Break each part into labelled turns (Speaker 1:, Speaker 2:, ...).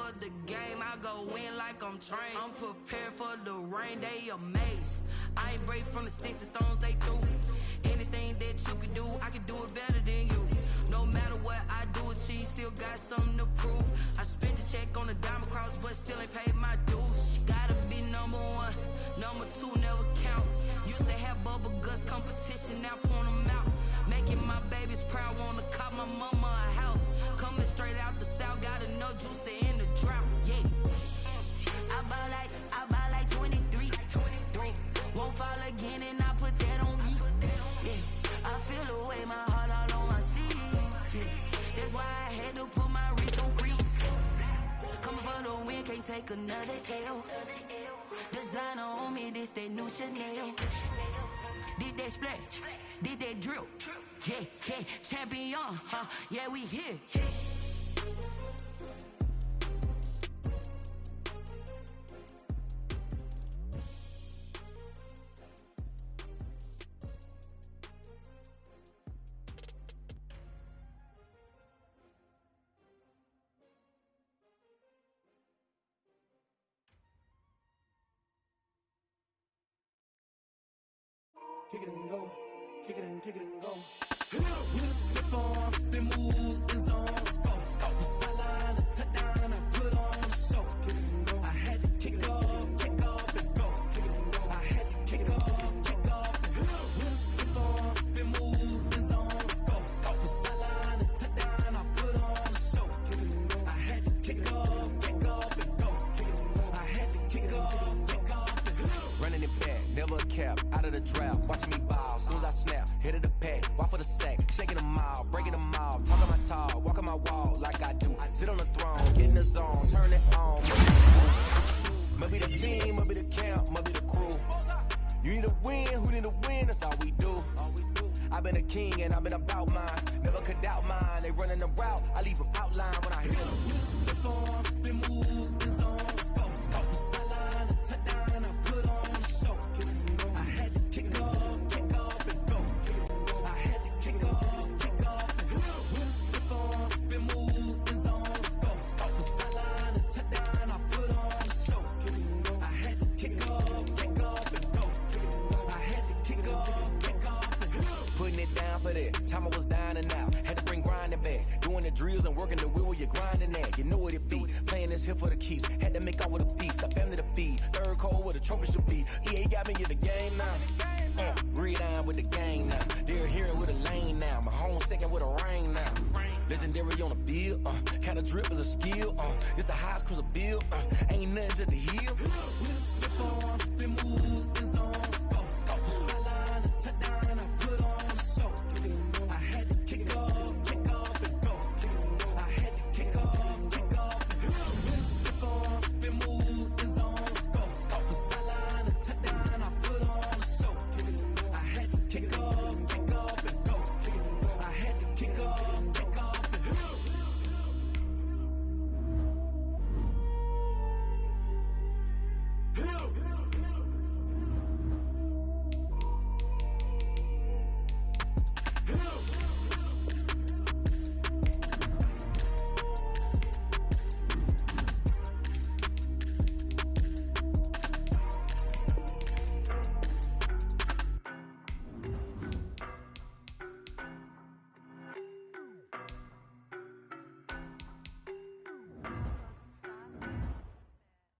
Speaker 1: for the game, I go in like I'm trained. I'm prepared for the rain, they amazed. I ain't break from the sticks and stones they threw. Anything that you can do, I can do it better than you. No matter what I do, achieve, still got something to prove. I spent the check on the diamond cross, but still ain't paid my dues. Gotta be number one, number two never count. Used to have bubble guts competition, now point them out. Making my babies proud, wanna cop my mama a house. Coming straight out the south, got enough juice to end the drought. Yeah, I buy like 23. Won't fall again, and I put that on me. Yeah, I feel away, my heart all on my sleeve. Yeah, that's why I had to put my wrist on freeze. Coming for the win, can't take another L. Designer on me, this that new Chanel. Did that splash, did that drill. Yeah, yeah, champion, huh? Yeah, we here.
Speaker 2: Kick it and go, kick it and go. With a stiff arm, spin move, in zone, go. From sideline to touchdown, I put on a show. Kick it and go. I had to kick off and go. Kick it and go. I had to kick off and go. With a stiff arm, spin move, in zone, go. From sideline to touchdown, I put on a show. Kick it and go. I had to kick off and go. Kick it and go. I had to kick off and go.
Speaker 3: Running it back, never a cap, out of the draft, watching me ball, soon as I snap, hit of the pack, walk for the sack, shaking them all, breaking them all, talking my talk, walking my wall like I do, sit on the throne, get in the zone, turn it on, maybe the team, maybe the camp, maybe the crew, you need a win, who need a win, that's all we do. I've been a king and I've been about mine, never could doubt mine, they running the route, I leave them outline when I hit them.
Speaker 2: You step on, spin move, in zone, go from sideline to touchdown, I put on a show. I had to kick off and go. I had to kick off and go. With a stiff arm, spin move, in zone, go from sideline to touchdown, I put on a show. I had to kick off and go. I had to kick off and go.
Speaker 3: Putting it down for that, time I was down and out, had to bring grinding back, doing the drills and working the wheel where you're grinding at, you know what it be, playing this here for the keeps, had to make out with a feast, a family to feed, third cold where the trophy should be, EA got me in the game now, read on with the gang now, they're hearing with a lane now, my home second with a rain now, legendary on the field, kind of drip is a skill, it's the highest cruiser bill, ain't nothing just to heal.
Speaker 2: With a stiff arm, spin move, in zone, go from sideline to touchdown, I put on a show. I had to kick off and go. I had to kick off and go. With a stiff arm, spin move, in zone, go from sideline to touchdown, I put on a show. I had to kick off and go. I had to kick off and go.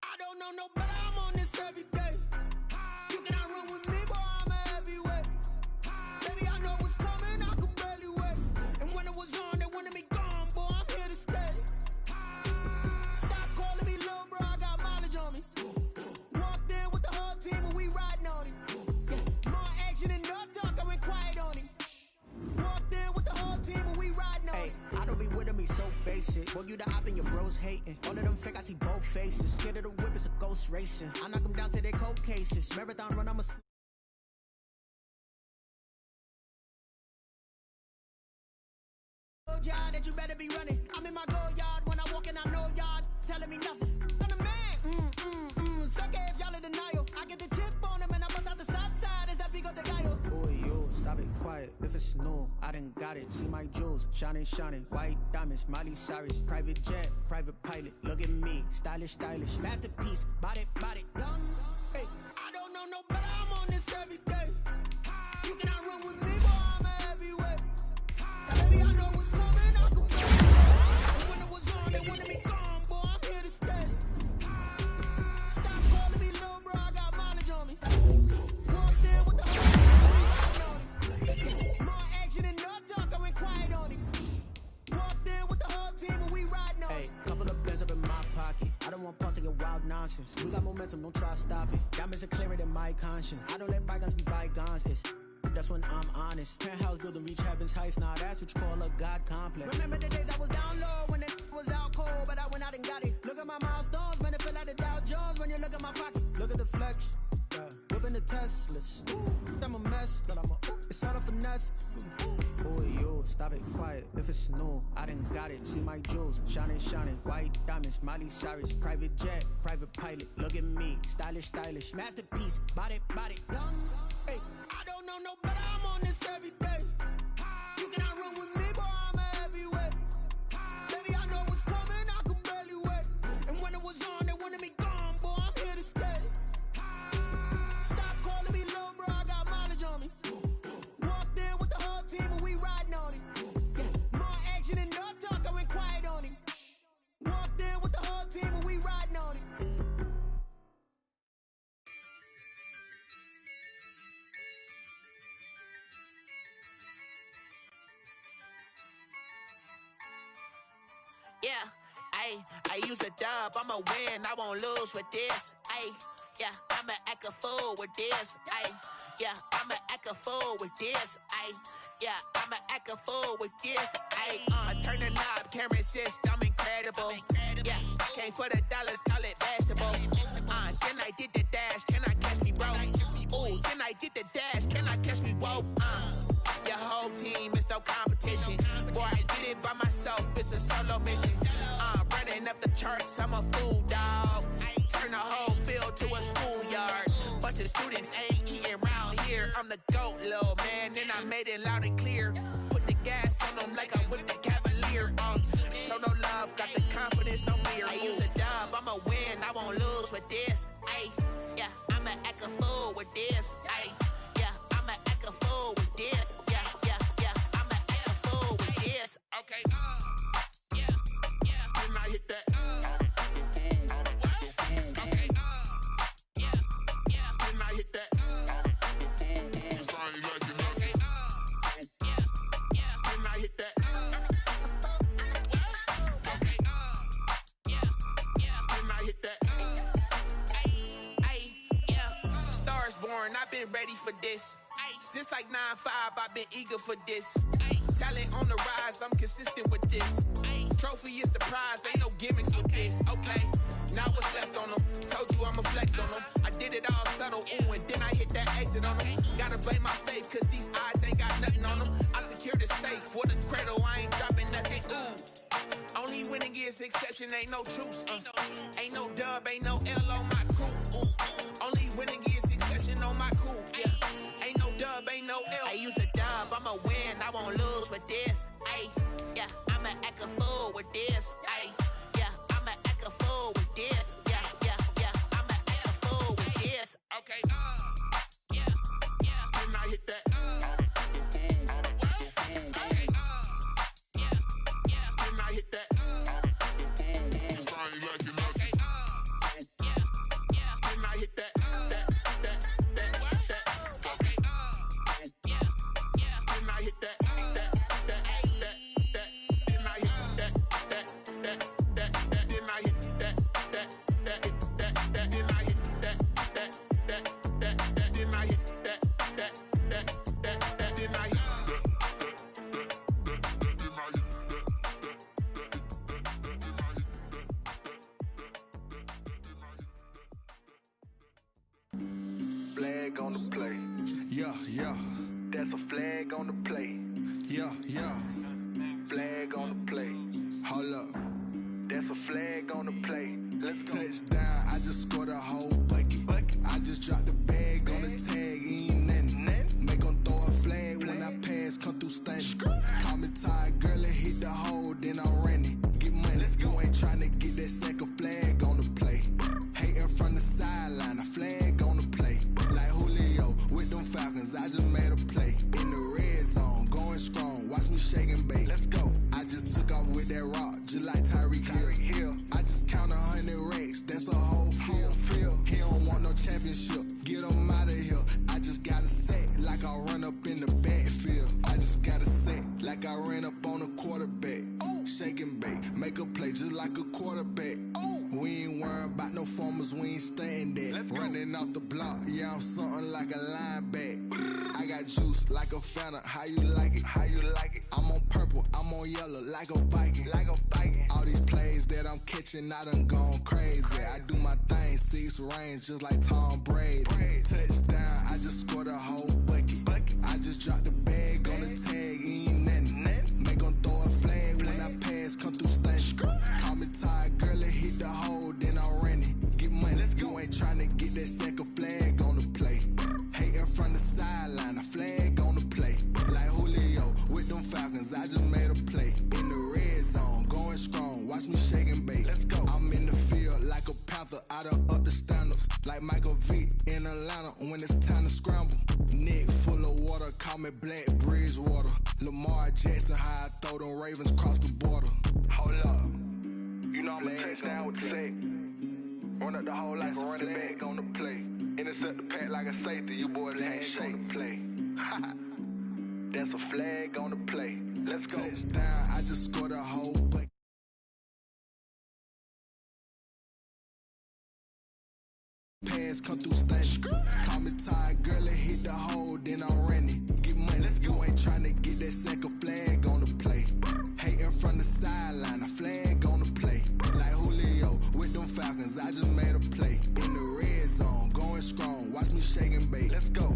Speaker 2: I don't know nobody, I'm on this every day. You cannot run with me, boy, I'm a heavyweight. Baby, I know what's coming, I could barely wait. And when it was on, they wanted me gone, boy, I'm here to stay. Stop calling me little bro, I got mileage on me. Walked in with the whole team and we riding on it. More action and no talk, I went quiet on it. Walked in with the whole team and we riding on it.
Speaker 4: I don't be with me so basic. Boy, you the op and your bros hating. All of them fake, I see both faces. Scared of the whip, it's a ghost racing. I knock them down to their cold cases. Marathon run, I'm a
Speaker 2: yard that you better be running. I'm in my go yard when I walk in, I know yard telling me nothing. I'm the man. Suck it if y'all in denial. I get the chip on him and I bust out the south side. Is that big of the guy?
Speaker 4: boy, yo, stop it, quiet. If it's new, I done got it. See my jewels, shining, shining. White diamonds, Miley Cyrus. Private jet, private pilot. Look at me, stylish, stylish. Masterpiece, body, young. Hey, I don't know no better, I'm on this every day. You cannot run with me, boy, I'm a heavyweight. Baby, I know what's coming, I can feel it. And when it was on, they wanted me gone, boy, I'm here to stay. Stop calling me little bro, I got mileage on me. Walked in with the whole team, more action and no talk, I went quiet on him. Walked in with the whole team and we riding on it. Couple of bands up in my pocket. I don't want pulse to get wild nonsense. We got momentum, don't try to stop it. Diamonds are clearer than my conscience. I don't let bygones be bygones. That's when I'm honest. Penthouse building reach heaven's heights. Now that's what you call a God complex. Remember the days I was down low when it was out cold, but I went out and got it. Look at my milestones, man, it feel like the Dow Jones when you look at my pocket. Look at the flex, whipping the Teslas. I'm a mess, but it's all a finesse. Oh, yo, stop it, quiet. If it's new, I done got it. See my jewels, shining, white diamonds, Miley Cyrus, private jet, private pilot. Look at me, stylish, masterpiece, body, young. Hey, I don't know no better, I'm on this every day. You cannot run with me, boy, I'm a heavyweight. Baby, I know what's coming, I can barely wait. And when it was on, they wanted me gone, boy, I'm here to stay. Stop calling me little bro, I got mileage on me. Walked in with the whole team and we riding on it. More action and no talk, I went quiet on him. Walked in with the whole team and we riding on it.
Speaker 5: Yeah, I use a dub, I'ma win, I won't lose with this. Yeah, I'ma act a fool with this. Yeah, I'ma act a fool with this. Yeah, I'ma act a fool with this. I turn the knob, can't resist, I'm incredible. Yeah, came for the dollars, call it vegetable. Then I did the dash, can I catch me, bro? Ooh, then I did the dash, can I catch me, whoa? Your whole team is no competition. Boy, I did it by myself, it's a solo mission. Running up the charts, I'm a fool, dog. Turn the whole field to a schoolyard. Bunch of students ain't eating round here. I'm the GOAT, little man, and I made it loud and clear. Put the gas on them like I'm with the Cavalier. Show no love, got the confidence, no fear. I use a dub, I'ma win, I won't lose with this. Yeah, I'ma act a fool with this. Yeah, I'ma act a fool with this. Yeah, I'ma act a fool with this. Okay, yeah, then I hit that. Okay, yeah, then I hit that. Cause I ain't like it, okay, yeah, then I hit that. Okay, yeah, then I hit that. Yeah, Stars born, I've been ready for this. Since like 9-5, I've been eager for this. Talent on the rise, I'm consistent with this. Trophy is the prize, ain't no gimmicks with this. Okay, now what's left on them? Told you I'ma flex on them. I did it all subtle, ooh, and then I hit that exit on them. Gotta blame my faith, cause these eyes ain't got nothing on them. I secured the safe for the cradle, I ain't dropping nothing, ooh. Only winning is exception, ain't no truce. Ain't no dub, ain't no L on my crew. Only winning is exception on my crew. Yeah, ain't no dub, ain't no L. I use a dub, I'ma win, I won't lose with this. Yeah, I'ma act a fool with this. Yeah, I'ma act a fool with this. Yeah, I'ma act a fool with this. Okay, yeah, then I hit that. Okay, yeah, then I hit that. Cause I ain't like it, okay, yeah, then I hit that. Okay, yeah, then I hit that.
Speaker 6: Flag on the play.
Speaker 7: Yeah.
Speaker 6: That's a flag on the play.
Speaker 7: Yeah.
Speaker 6: Flag on the play.
Speaker 7: Hold up.
Speaker 6: That's a flag on the play. Let's go.
Speaker 7: Touchdown, I just scored a whole bucket. I just dropped the bag on the tag, ain't nothing. Make 'em throw a flag when I pass, come through stunning. Call me tired, girl, and hit the hole, then I'm running. Get money, you ain't tryna get that second flag on We ain't worrying about no farmers, we ain't staying there. Running off the block, yeah, I'm something like a lineback. I got juice like a Fanta, how you like it? How you like it? I'm on purple, I'm on yellow, like a Viking. Like a Viking. All these plays that I'm catching, I done gone crazy. I do my thing, 6 range, just like Tom Brady. Touchdown, I just scored a whole bucket. I just dropped the bag on the tag, ain't nothing. Make 'em throw a flag when I pass, come through stunning. Call me tired, girl, it hit the hole, then I ran it. Get money, you ain't tryna get that second flag on the play. Hating from the sideline, a flag on the play. Like Julio with them Falcons, I just made a play. In the red zone, going strong, watch me shake and bake. I'm in the field like a panther, I done up the standards. Like Michael Vick in Atlanta when it's time to scramble. Neck full of water, call me Black Bridgewater. Lamar Jackson, how I throw them Ravens cross the border. Hold up, you know I'm a touchdown with the sack. Run up the whole life, run it back on the play. Intercept the pack like a safety, you boys ain't shake the play. That's a flag on the play. Let's go. Touchdown, I just scored a whole bucket. Pass come through stunning. Call me tired, girl, it hit the hole, then I ran it. Get money, you ain't tryna get that second flag on the play. Hating from the sideline, a flag on the play. Like Julio with them Falcons, I just made a play. In the red zone, going strong, watch me shake and bake. Let's go.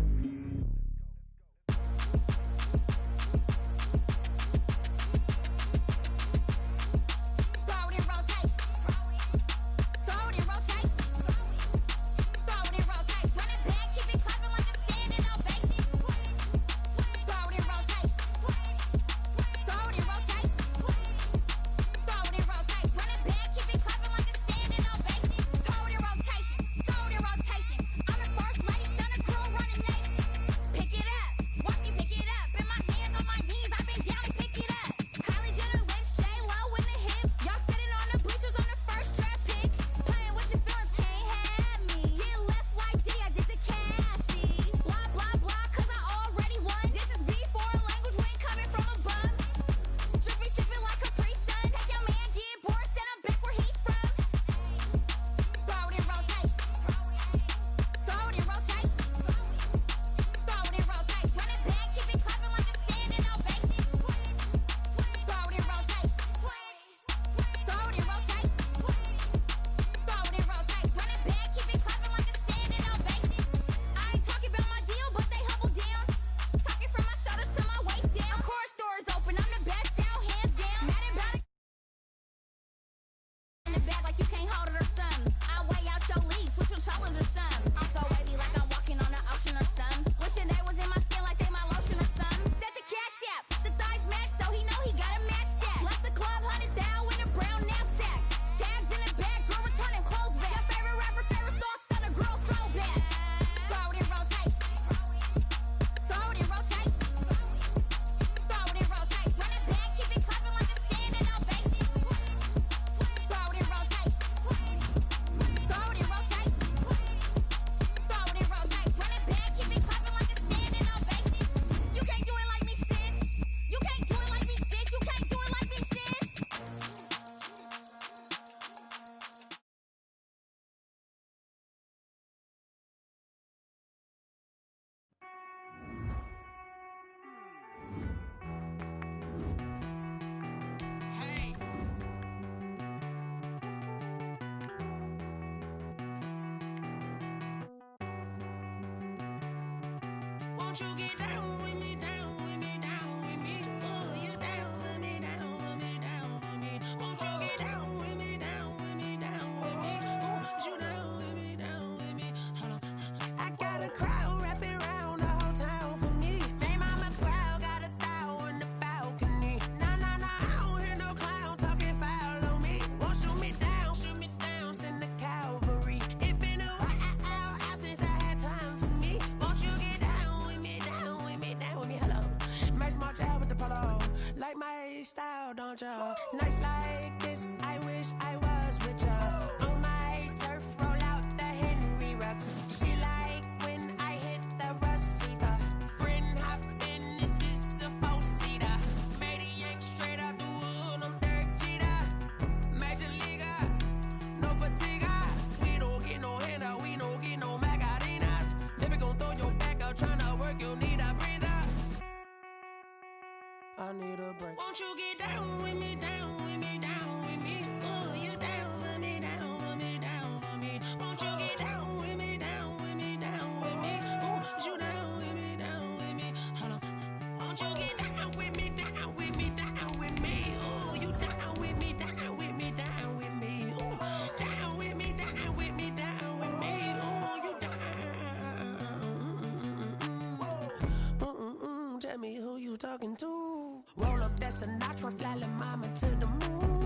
Speaker 8: Won't you get down with me, down with me, down with me? Oh, you down with me, down with me, down with me. Won't you get down with me, down with me, down with me? Oh, you down with me, down with me? Hold on. I got a crowd wrapping around the whole town for me. They mama proud, got a thou in the balcony. Nah, nah, nah, I don't hear no clown talking foul on me. Won't shoot me down, send the cavalry. It been a while since I had time for me. Won't you get down with me, down with me, down with me? Hello, nice march out with the polo. Like my style, don't ya? Nice like this, I wish I was with ya. On my turf, roll out the Henry Rux. She like when I hit the receiver. Friend hop in, this is a four-seater. Made a yank straight out the wood, I'm Derek Jeter. Major leaguer, no for
Speaker 1: I need a break.
Speaker 8: Won't you get down with me, down with me, down with me? Oh, you down with me, down with me, down with me. Won't you get down with me, down with me, down with me? Oh, you down with me, down with me. Hold on. Won't you get down with me, down with me, down with me? Oh, you down with me, down with me, down with me. Oh, down with me, down with me, down with me. Oh, you down. Tell me who you talking to. Roll up that Sinatra, fly la mama to the moon.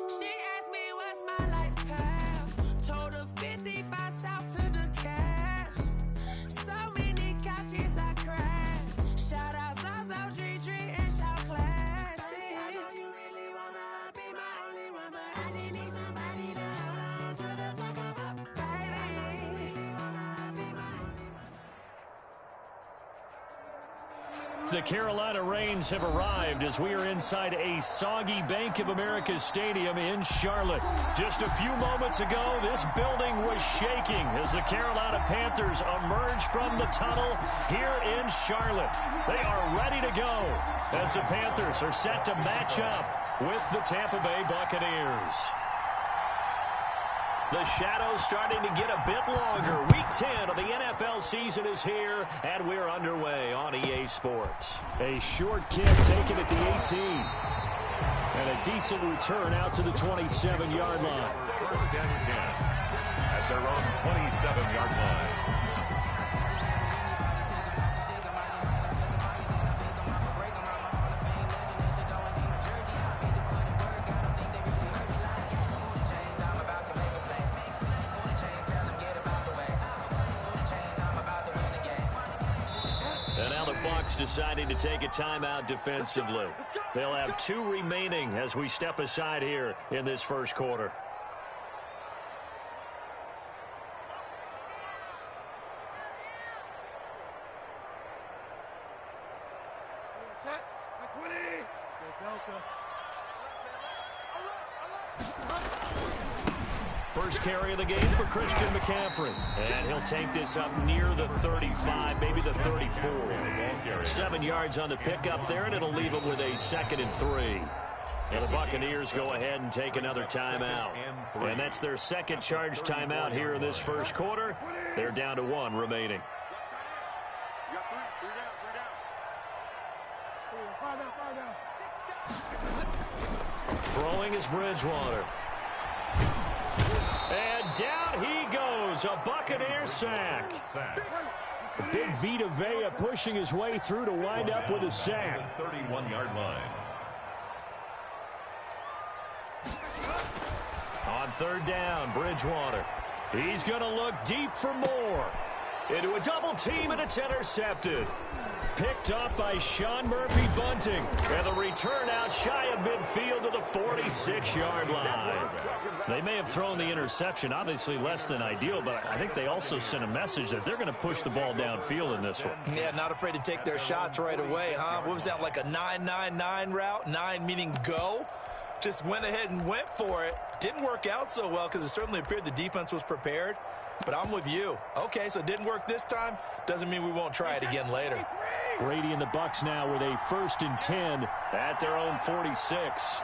Speaker 8: She asked me what's my life path. Told her 55 south to the cat. So many couches I crashed. Shout out Zazo, Tree, and shout classic. I know you really wanna be my only one, but I didn't need somebody to hold on to the fuck up, baby. I know you really wanna be my only one.
Speaker 9: The Carolina Rains have arrived as we are inside a soggy Bank of America Stadium in Charlotte. Just a few moments ago, this building was shaking as the Carolina Panthers emerged from the tunnel here in Charlotte. They are ready to go as the Panthers are set to match up with the Tampa Bay Buccaneers. The shadows starting to get a bit longer. Week 10 of the NFL season is here, and we're underway on EA Sports. A short kick taken at the 18. And a decent return out to the 27-yard line.
Speaker 10: First and 10 at their own 27-yard line.
Speaker 9: Deciding to take a timeout defensively. They'll have 2 remaining as we step aside here in this first quarter. First carry of the game for Christian McCaffrey. And he'll take this up near the 35, maybe the 34. 7 yards on the pickup there, and it'll leave him with a 2nd and 3. And the Buccaneers go ahead and take another timeout. And that's their second charge timeout here in this first quarter. They're down to 1 remaining. Throwing is Bridgewater. And down he goes, a Buccaneer sack. The big Vita Vea pushing his way through to wind up with a sack.
Speaker 10: 31-yard line.
Speaker 9: On 3rd down, Bridgewater. He's going to look deep for more. Into a double team, and it's intercepted. Picked up by Sean Murphy-Bunting. And the return out shy of midfield to the 46-yard line. They may have thrown the interception, obviously less than ideal, but I think they also sent a message that they're going to push the ball downfield in this one.
Speaker 11: Yeah, not afraid to take their shots right away, huh? What was that, like a 9-9-9 route? 9 meaning go? Just went ahead and went for it. Didn't work out so well because it certainly appeared the defense was prepared. But I'm with you. Okay, so it didn't work this time. Doesn't mean we won't try it again later.
Speaker 9: Brady and the Bucs now with a 1st and 10 at their own 46.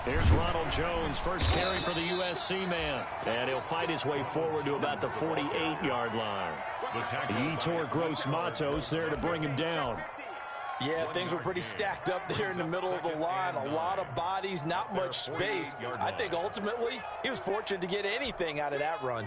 Speaker 9: Here's Ronald Jones, first carry for the USC man. And he'll fight his way forward to about the 48-yard line. Yetur Gross-Matos there to bring him down.
Speaker 11: Yeah, things were pretty stacked up there in the middle of the line. A lot of bodies, not much space. I think ultimately he was fortunate to get anything out of that run.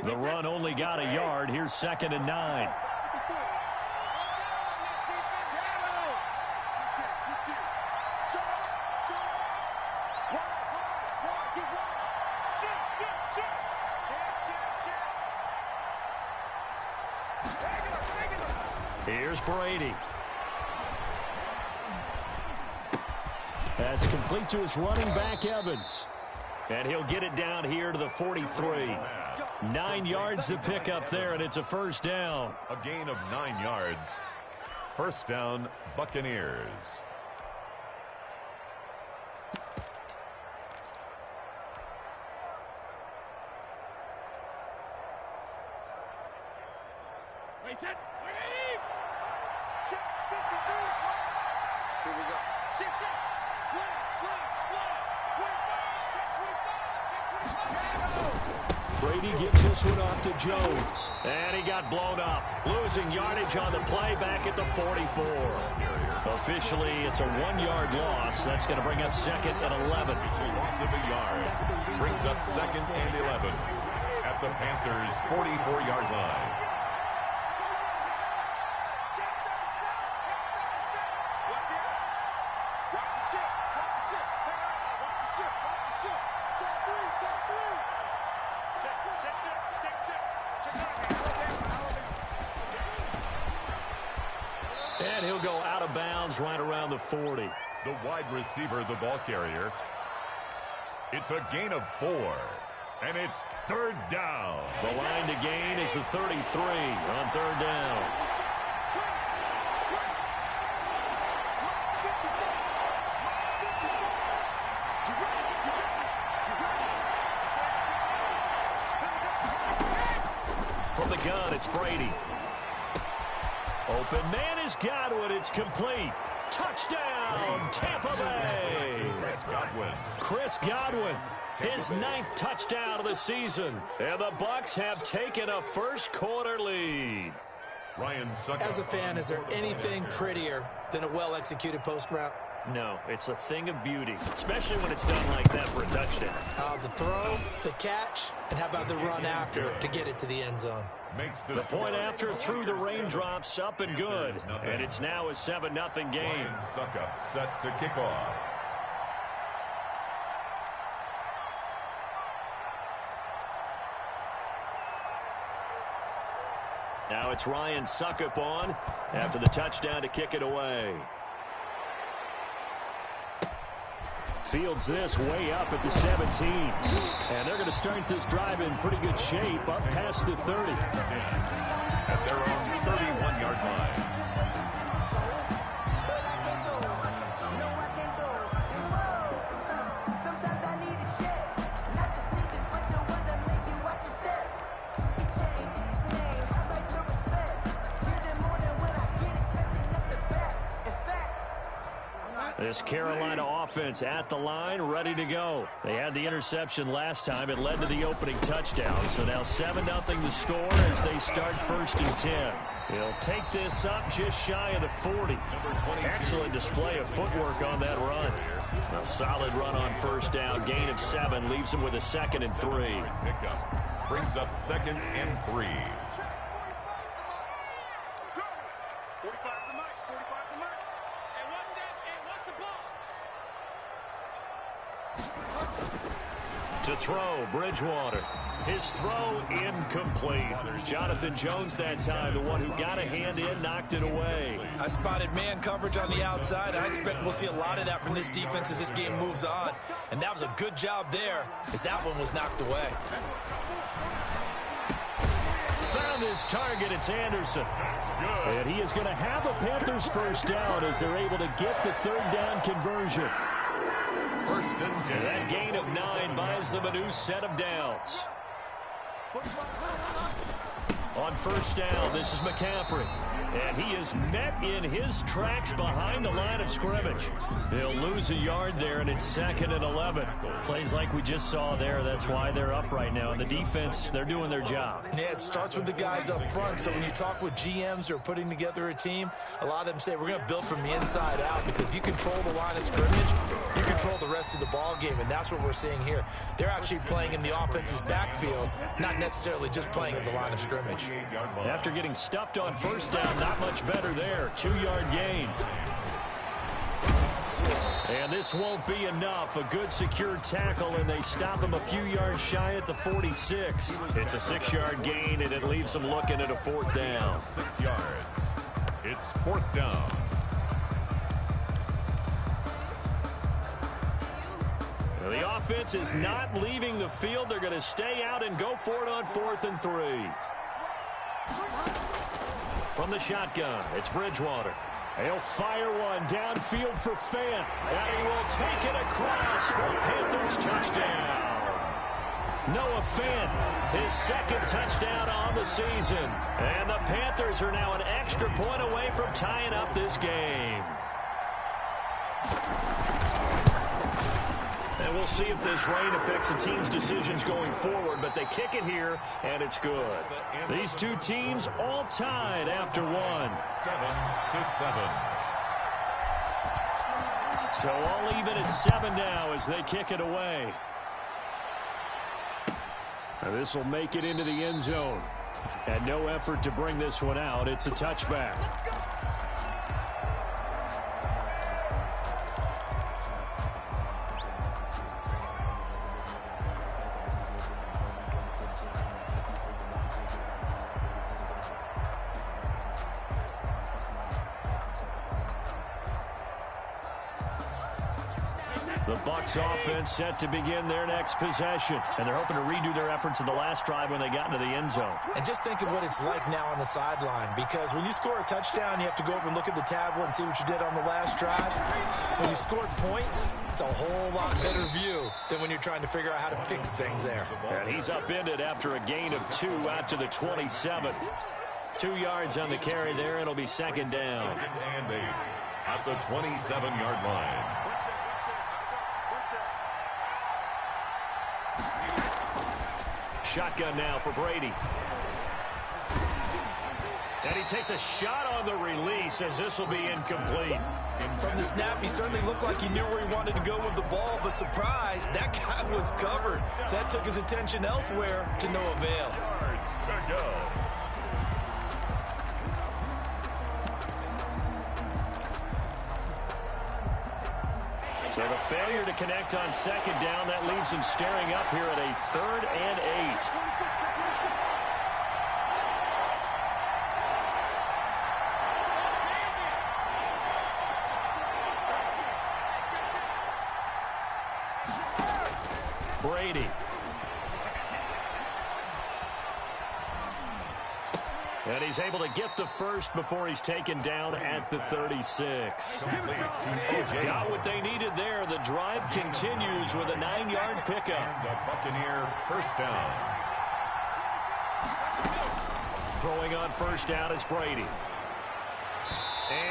Speaker 9: The run only got a yard. Here's 2nd and 9. Here's Brady. That's complete to his running back, Evans. And he'll get it down here to the 43. 9 yards to pick up there, and it's a first down.
Speaker 10: A gain of 9 yards. First down, Buccaneers.
Speaker 12: Wait, set. Wait, Shift, 53. Here we go. Shift. Slide. 25.
Speaker 9: Brady gives this one off to Jones. And he got blown up. Losing yardage on the play back at the 44. Officially, it's a 1-yard loss. That's going to bring up second and 11.
Speaker 10: It's a loss of a yard. Brings up second and 11 at the Panthers' 44-yard line.
Speaker 9: And he'll go out of bounds right around the 40.
Speaker 10: The wide receiver, the ball carrier. It's a gain of 4. And it's third down.
Speaker 9: The line to gain is the 33 on third down. From the gun, it's Brady. Open man is Godwin. It's complete. Touchdown, Tampa Bay. Chris Godwin, his 9th touchdown of the season. And the Bucs have taken a first-quarter lead.
Speaker 10: Ryan Suckup.
Speaker 11: As a fan, is there anything prettier than a well-executed post route?
Speaker 9: No, it's a thing of beauty, especially when it's done like that for a touchdown.
Speaker 11: The throw, the catch, and how about the run after to get it to the end zone?
Speaker 9: The point after through the raindrops, up and good. And it's now a 7-0 game.
Speaker 10: Ryan Suckup set to kick off.
Speaker 9: Now it's Ryan Suckup on after the touchdown to kick it away. Fields this way up at the 17. And they're going to start this drive in pretty good shape up past the 30.
Speaker 10: At their own 31-yard line.
Speaker 9: This Carolina offense at the line, ready to go. They had the interception last time. It led to the opening touchdown. So now 7-0 the score as they start 1st and 10. He'll take this up just shy of the 40. Excellent display of footwork on that run. A solid run on first down. Gain of 7 leaves him with a 2nd and 3.
Speaker 10: Pickup brings up 2nd and 3.
Speaker 9: To throw, Bridgewater. His throw incomplete. Jonathan Jones that time, the one who got a hand in, knocked it away.
Speaker 11: I spotted man coverage on the outside. I expect we'll see a lot of that from this defense as this game moves on. And that was a good job there as that one was knocked away.
Speaker 9: Found his target. It's Anderson. And he is going to have a Panthers first down as they're able to get the 3rd down conversion.
Speaker 10: 1st and 10.
Speaker 9: That gain of 9 buys them a new set of downs. On first down, this is McCaffrey. And he is met in his tracks behind the line of scrimmage. He'll lose a yard there, and it's 2nd and 11. Plays like we just saw there. That's why they're up right now. And the defense, they're doing their job.
Speaker 11: Yeah, it starts with the guys up front. So when you talk with GMs who are putting together a team, a lot of them say we're going to build from the inside out because if you control the line of scrimmage, you control the rest of the ball game, and that's what we're seeing here. They're actually playing in the offense's backfield, not necessarily just playing at the line of scrimmage.
Speaker 9: After getting stuffed on first down, not much better there. 2-yard gain. And this won't be enough. A good secure tackle, and they stop him a few yards shy at the 46. It's a 6-yard gain, and it leaves them looking at a 4th down.
Speaker 10: 6 yards. It's 4th down.
Speaker 9: The offense is not leaving the field. They're going to stay out and go for it on 4th and 3. From the shotgun, it's Bridgewater. He'll fire one downfield for Fant, and he will take it across for Panthers touchdown. Noah Fant, his second touchdown on the season. And the Panthers are now an extra point away from tying up this game. And we'll see if this rain affects the team's decisions going forward, but they kick it here, and it's good. These two teams all tied after one. 7-7. So all even at 7 now as they kick it away. And this will make it into the end zone. And no effort to bring this one out. It's a touchback. The Bucs offense set to begin their next possession. And they're hoping to redo their efforts in the last drive when they got into the end zone.
Speaker 11: And just think of what it's like now on the sideline, because when you score a touchdown, you have to go over and look at the tablet and see what you did on the last drive. When you scored points, it's a whole lot better view than when you're trying to figure out how to fix things there.
Speaker 9: And he's upended after a gain of 2 out to the 27. 2 yards on the carry there. It'll be second down.
Speaker 10: 2nd and 8 at the 27-yard line.
Speaker 9: Shotgun now for Brady. And he takes a shot on the release as this will be incomplete.
Speaker 11: From the snap, he certainly looked like he knew where he wanted to go with the ball, but surprise, that guy was covered. So that took his attention elsewhere to no avail.
Speaker 10: Yards to go.
Speaker 9: So the failure to connect on second down, that leaves him staring up here at a 3rd and 8. Brady. And he's able to get the first before he's taken down at the 36. Got what they needed there. The drive continues with a 9-yard pickup.
Speaker 10: And the Buccaneer first down.
Speaker 9: Throwing on first down is Brady.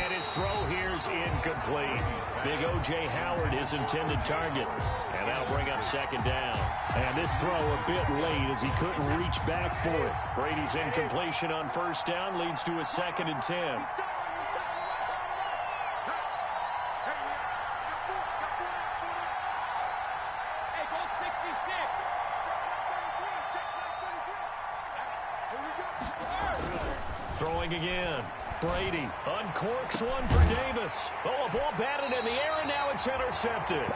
Speaker 9: And his throw here's incomplete. Big O.J. Howard, his intended target. And that'll bring up second down. And this throw a bit late as he couldn't reach back for it. Brady's incompletion on first down leads to a 2nd and 10. Throwing again. Brady uncorks one for Davis. Oh, a ball batted in the air, and now it's intercepted.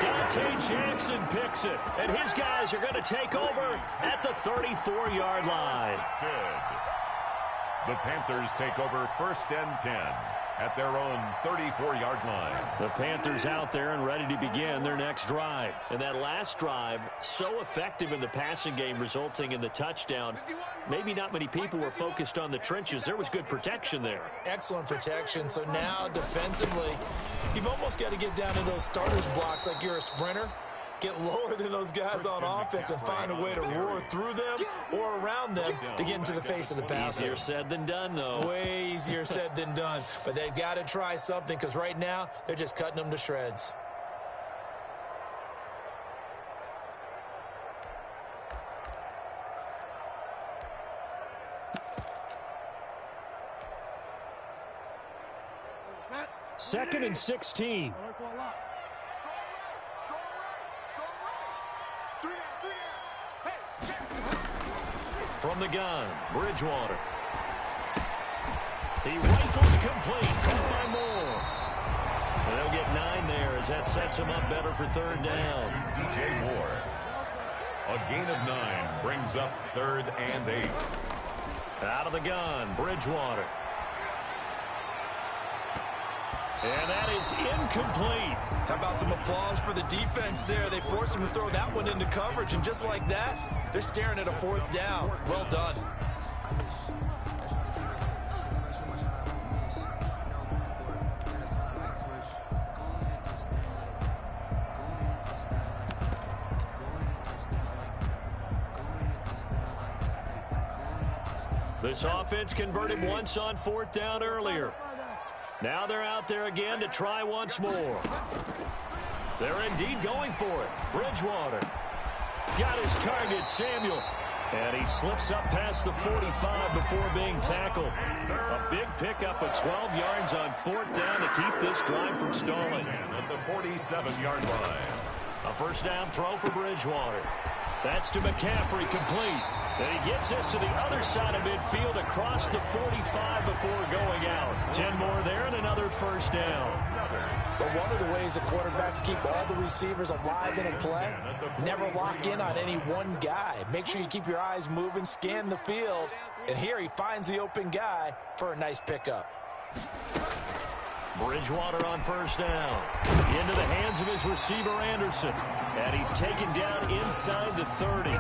Speaker 9: Dante Jackson picks it, and his guys are going to take over at the 34-yard line.
Speaker 10: Good. The Panthers take over 1st and 10 at their own 34-yard line.
Speaker 9: The Panthers out there and ready to begin their next drive. And that last drive, so effective in the passing game, resulting in the touchdown. Maybe not many people were focused on the trenches. There was good protection there.
Speaker 11: Excellent protection. So now defensively, you've almost got to get down to those starters blocks like you're a sprinter. Get lower than those guys on offense and find a way to roar through them or around them to get into the face of the passer.
Speaker 9: Easier said than done, though.
Speaker 11: Way easier said than done. But they've got to try something, because right now they're just cutting them to shreds.
Speaker 9: Second and 16. From the gun, Bridgewater. He rifles complete. Caught by Moore. And they'll get 9 there as that sets him up better for 3rd down.
Speaker 10: DJ Moore. A gain of 9 brings up 3rd and 8.
Speaker 9: Out of the gun, Bridgewater. And that is incomplete.
Speaker 11: How about some applause for the defense there? They forced him to throw that one into coverage, and just like that, they're staring at a 4th down. Well done.
Speaker 9: This offense converted once on 4th down earlier. Now they're out there again to try once more. They're indeed going for it. Bridgewater got his target, Samuel. And he slips up past the 45 before being tackled. A big pickup of 12 yards on 4th down to keep this drive from stalling.
Speaker 10: At the 47-yard line.
Speaker 9: A 1st down throw for Bridgewater. That's to McCaffrey, complete. Then he gets this to the other side of midfield across the 45 before going out. 10 more there and another 1st down.
Speaker 11: But one of the ways the quarterbacks keep all the receivers alive in a play, never lock in on any one guy. Make sure you keep your eyes moving, scan the field, and here he finds the open guy for a nice pickup.
Speaker 9: Bridgewater on 1st down. Into the hands of his receiver, Anderson. And he's taken down inside the 30.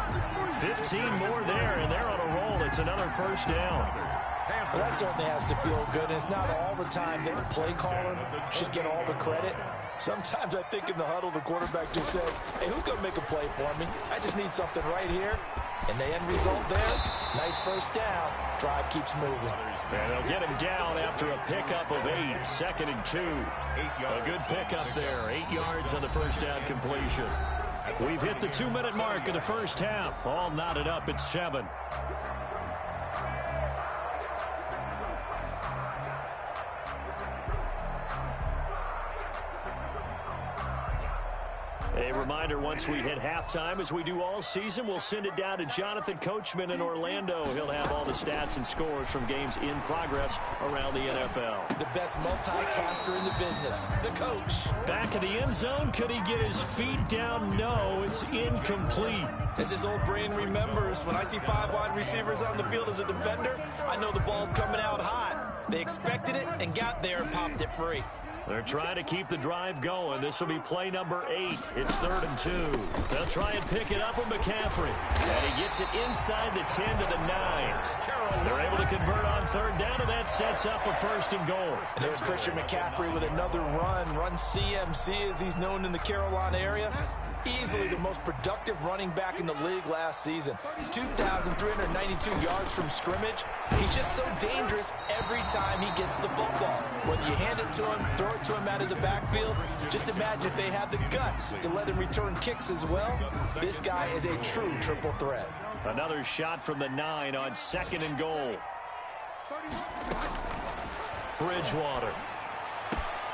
Speaker 9: 15 more there, and they're on a roll. It's another 1st down.
Speaker 11: Well, that certainly has to feel good. And it's not all the time that the play caller should get all the credit. Sometimes I think in the huddle, the quarterback just says, hey, who's going to make a play for me? I just need something right here. And the end result there, nice 1st down. Drive keeps moving.
Speaker 9: And they'll get him down after a pickup of 8. 2nd and 2. A good pickup there. 8 yards on the 1st down completion. We've hit the 2-minute mark of the 1st half. All knotted up at 7. A reminder, once we hit halftime, as we do all season, we'll send it down to Jonathan Coachman in Orlando. He'll have all the stats and scores from games in progress around the NFL.
Speaker 11: The best multitasker in the business, the coach.
Speaker 9: Back in the end zone, could he get his feet down? No, it's incomplete.
Speaker 11: As his old brain remembers, when I see 5 wide receivers on the field as a defender, I know the ball's coming out hot. They expected it and got there and popped it free.
Speaker 9: They're trying to keep the drive going. This will be play number 8. It's 3rd and 2. They'll try and pick it up with McCaffrey. And he gets it inside the 10 to the 9. They're able to convert on 3rd down, and that sets up a 1st and goal.
Speaker 11: And there's Christian McCaffrey with another run CMC as he's known in the Carolina area. Easily the most productive running back in the league last season. 2,392 yards from scrimmage. He's just so dangerous every time he gets the football. Whether you hand it to him, throw it to him out of the backfield, just imagine if they had the guts to let him return kicks as well. This guy is a true triple threat.
Speaker 9: Another shot from the 9 on 2nd and goal. Bridgewater.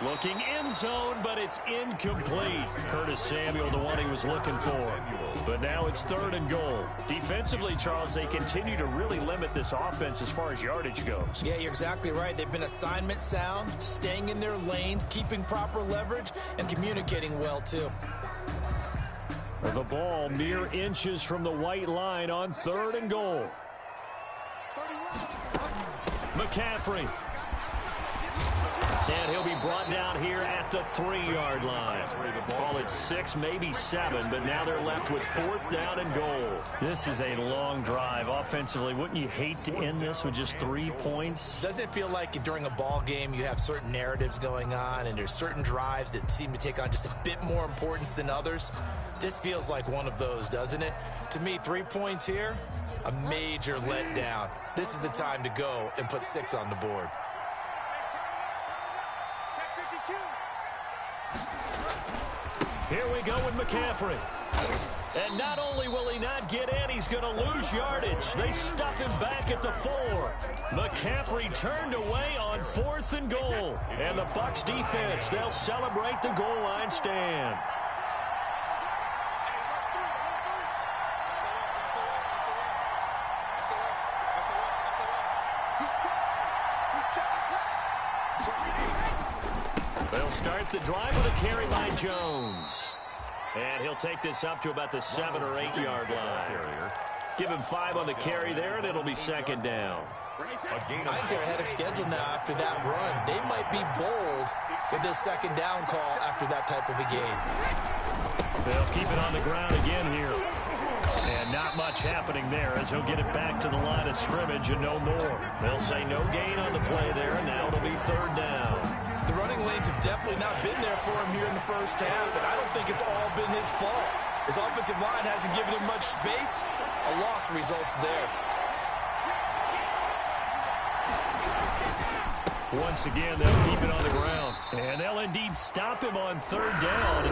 Speaker 9: Looking end zone, but it's incomplete. Curtis Samuel, the one he was looking for. But now it's 3rd and goal. Defensively, Charles, they continue to really limit this offense as far as yardage goes.
Speaker 11: Yeah, you're exactly right. They've been assignment sound, staying in their lanes, keeping proper leverage, and communicating well, too.
Speaker 9: The ball mere inches from the white line on 3rd and goal. McCaffrey. And he'll be brought down here at the 3-yard line. Call it 6, maybe 7, but now they're left with 4th down and goal. This is a long drive. Offensively, wouldn't you hate to end this with just 3 points?
Speaker 11: Doesn't it feel like during a ball game you have certain narratives going on and there's certain drives that seem to take on just a bit more importance than others? This feels like one of those, doesn't it? To me, 3 points here, a major letdown. This is the time to go and put 6 on the board.
Speaker 9: Here we go with McCaffrey. And not only will he not get in, he's going to lose yardage. They stuff him back at the 4. McCaffrey turned away on 4th and goal. And the Bucs defense, they'll celebrate the goal line stand. They'll start the drive with a carry by Jones. And he'll take this up to about the 7 or 8 yard line. Give him 5 on the carry there, and it'll be 2nd down.
Speaker 11: I think they're ahead of schedule now after that run. They might be bold with this second down call after that type of a game.
Speaker 9: They'll keep it on the ground again here. And not much happening there as he'll get it back to the line of scrimmage and no more. They'll say no gain on the play there, and now it'll be third down.
Speaker 11: The running lanes have definitely not been there for him here in the first half, and I don't think it's all been his fault. His offensive line hasn't given him much space. A loss results there.
Speaker 9: Once again, they'll keep it on the ground. And they'll indeed stop him on third down.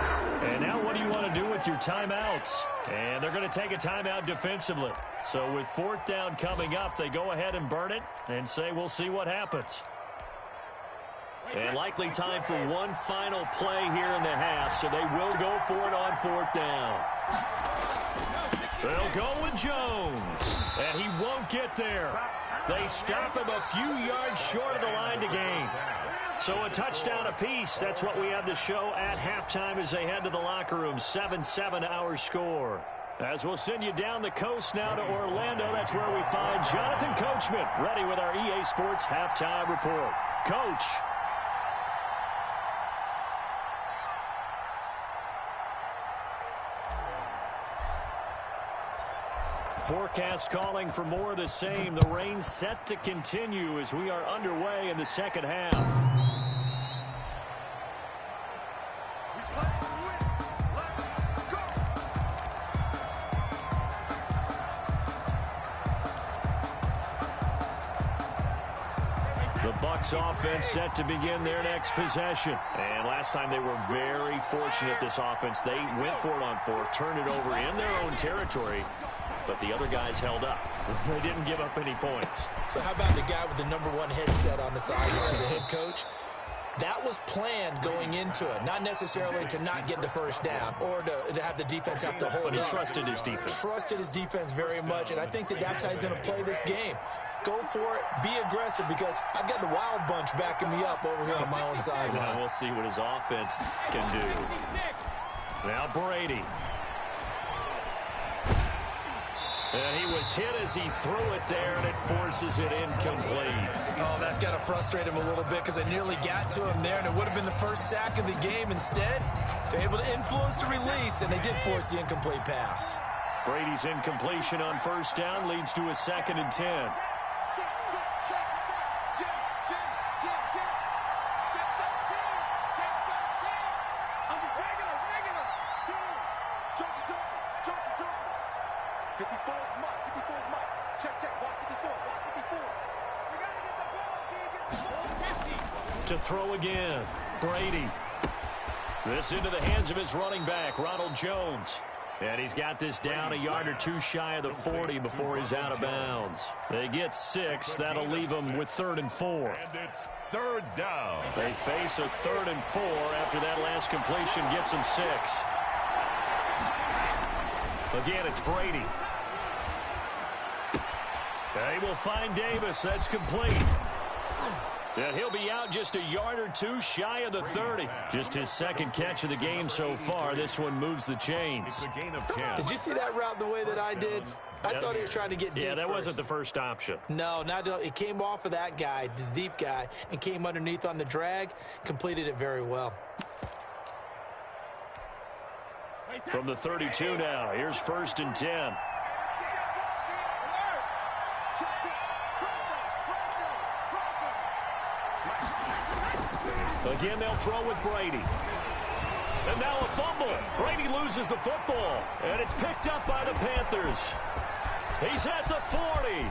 Speaker 9: And now what do you want to do with your timeouts? And they're going to take a timeout defensively. So with fourth down coming up, they go ahead and burn it and say we'll see what happens. And likely time for one final play here in the half, so they will go for it on fourth down. They'll go with Jones, and he won't get there. They stop him a few yards short of the line to gain. So a touchdown apiece. That's what we have to show at halftime as they head to the locker room. 7-7 our score. As we'll send you down the coast now to Orlando, that's where we find Jonathan Coachman, ready with our EA Sports halftime report. Coach. Forecast calling for more of the same. The rain set to continue as we are underway in the second half. The Bucs offense set to begin their next possession. And last time they were very fortunate, this offense. They went for it on fourth, turned it over in their own territory. But the other guys held up. They didn't give up any points.
Speaker 11: So how about the guy with the #1 headset on the sideline as a head coach? That was planned going into it. Not necessarily to not get the first down or to have the defense have to hold up.
Speaker 9: But he trusted his defense.
Speaker 11: Trusted his defense very much, and I think that's how he's going to play this game. Go for it. Be aggressive because I've got the Wild Bunch backing me up over here on my own sideline.
Speaker 9: Now we'll see what his offense can do. Now Brady. And he was hit as he threw it there, and it forces it incomplete.
Speaker 11: Oh, that's got to frustrate him a little bit because I nearly got to him there, and it would have been the first sack of the game. Instead, they're able to influence the release, and they did force the incomplete pass.
Speaker 9: Brady's incompletion on first down leads to a 2nd and 10. To throw again, Brady. This into the hands of his running back, Ronald Jones. And he's got this down a yard or two shy of the 40 before he's out of bounds. They get 6. That'll leave them with 3rd and 4.
Speaker 10: And it's third down.
Speaker 9: They face a 3rd and 4 after that last completion gets them 6. Again, it's Brady. They will find Davis. That's complete. And he'll be out just a yard or two shy of the 30. Just his 2nd catch of the game so far. This one moves the chains.
Speaker 10: It's a gain of 10.
Speaker 11: Did you see that route the way that I did? I thought he was trying to get deep.
Speaker 9: Yeah, that
Speaker 11: first.
Speaker 9: wasn't the first option.
Speaker 11: No, it came off of that guy, the deep guy, and came underneath on the drag. Completed it very well.
Speaker 9: From the 32 now, here's 1st and 10. Again, they'll throw with Brady. And now a fumble. Brady loses the football, and it's picked up by the Panthers. He's at the 40,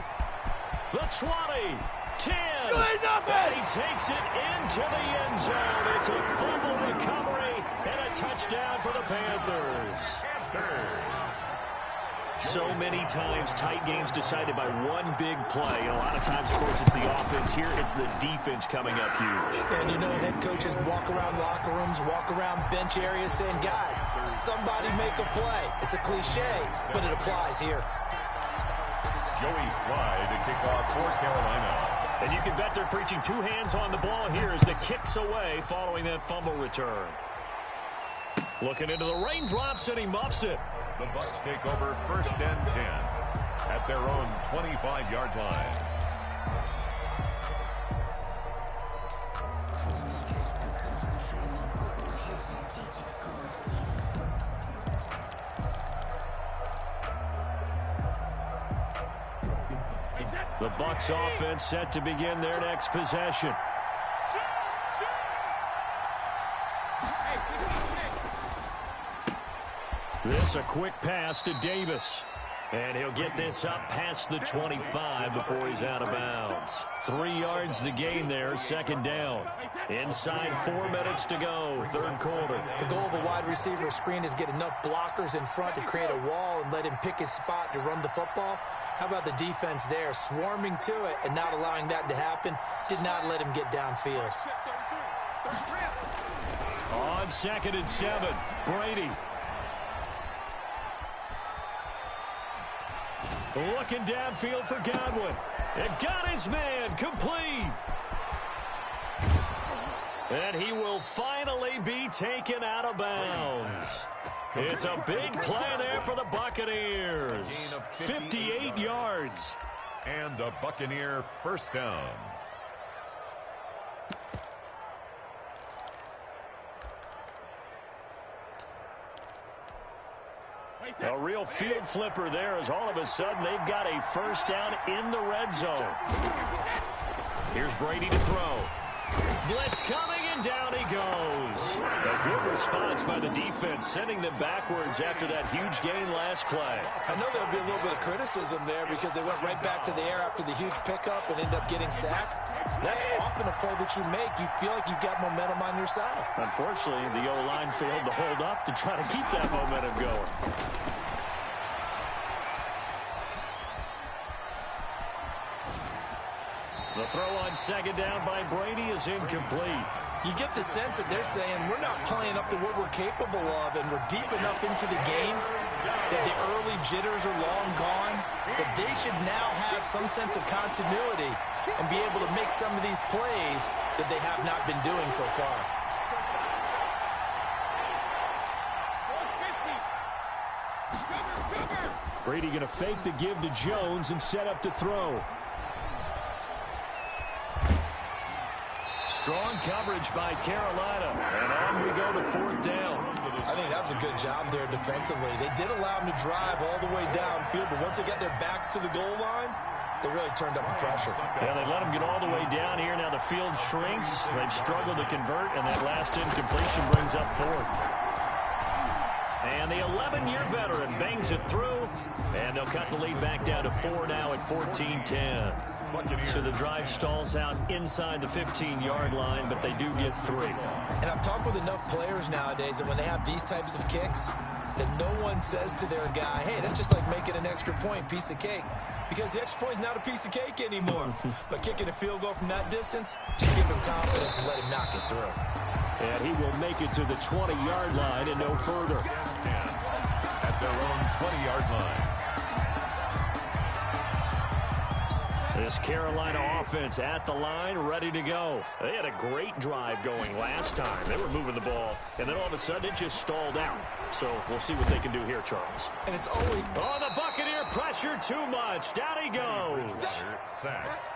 Speaker 9: the 20, 10. And he takes it into the end zone. It's a fumble recovery and a touchdown for the Panthers. So many times, tight games decided by one big play. A lot of times, of course, it's the offense. Here, it's the defense coming up huge.
Speaker 11: And you know, head coaches walk around locker rooms, walk around bench areas saying, guys, somebody make a play. It's a cliche, but it applies here.
Speaker 10: Joey Slye to kick off for Carolina.
Speaker 9: And you can bet they're preaching 2 hands on the ball here as the kick's away following that fumble return. Looking into the raindrops, and he muffs it.
Speaker 10: The Bucs take over 1st and 10 at their own 25-yard line.
Speaker 9: The Bucs offense set to begin their next possession. This a quick pass to Davis. And he'll get this up past the 25 before he's out of bounds. 3 yards the gain there, second down. Inside 4 minutes to go, third quarter.
Speaker 11: The goal of a wide receiver screen is get enough blockers in front to create a wall and let him pick his spot to run the football. How about the defense there, swarming to it and not allowing that to happen? Did not let him get downfield.
Speaker 9: On 2nd and 7, Brady. Looking downfield for Godwin. It got his man complete. And he will finally be taken out of bounds. It's a big play there for the Buccaneers. 58 yards.
Speaker 10: And a Buccaneer first down.
Speaker 9: A real field flipper there as all of a sudden they've got a first down in the red zone. Here's Brady to throw. Blitz coming, and down he goes. A good response by the defense, sending them backwards after that huge gain last play.
Speaker 11: I know there'll be a little bit of criticism there because they went right back to the air after the huge pickup and ended up getting sacked. That's often a play that you make. You feel like you've got momentum on your side.
Speaker 9: Unfortunately, the O-line failed to hold up to try to keep that momentum going. The throw on second down by Brady is incomplete.
Speaker 11: You get the sense that they're saying we're not playing up to what we're capable of, and we're deep enough into the game that the early jitters are long gone, that they should now have some sense of continuity and be able to make some of these plays that they have not been doing so far.
Speaker 9: Brady going to fake the give to Jones and set up to throw. Strong coverage by Carolina, and on we go to 4th down.
Speaker 11: I think that was a good job there defensively. They did allow them to drive all the way downfield, but once they got their backs to the goal line, they really turned up the pressure.
Speaker 9: Yeah, they let them get all the way down here. Now the field shrinks. They've struggled to convert, and that last incompletion brings up 4th. And the 11-year veteran bangs it through, and they'll cut the lead back down to 4 now at 14-10. So the drive stalls out inside the 15-yard line, but they do get 3.
Speaker 11: And I've talked with enough players nowadays that when they have these types of kicks, that no one says to their guy, hey, that's just like making an extra point, piece of cake. Because the extra point is not a piece of cake anymore. But kicking a field goal from that distance, just give him confidence and let him knock it through.
Speaker 9: And he will make it to the 20-yard line and no further.
Speaker 10: At their own 20-yard line.
Speaker 9: This Carolina offense at the line, ready to go. They had a great drive going last time. They were moving the ball, and then all of a sudden it just stalled out. So we'll see what they can do here, Charles.
Speaker 11: And it's always...
Speaker 9: Oh, the Buccaneer pressure too much. Down he goes.
Speaker 10: Sacked.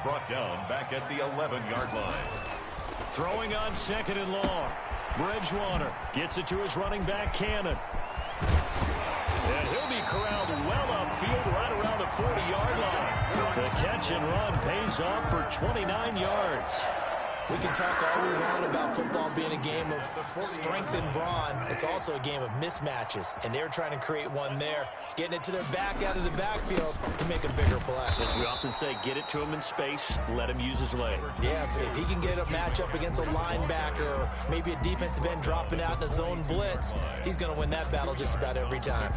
Speaker 10: Brought down back at the 11-yard line.
Speaker 9: Throwing on 2nd and long. Bridgewater gets it to his running back, Cannon. And he'll be corralled well upfield right around the 40-yard line. The catch and run pays off for 29 yards.
Speaker 11: We can talk all we want about football being a game of strength and brawn. It's also a game of mismatches, and they're trying to create one there, getting it to their back out of the backfield to make a bigger play.
Speaker 9: As we often say, get it to him in space, let him use his leg.
Speaker 11: Yeah, if he can get a matchup against a linebacker or maybe a defensive end dropping out in a zone blitz, he's going to win that battle just about every time.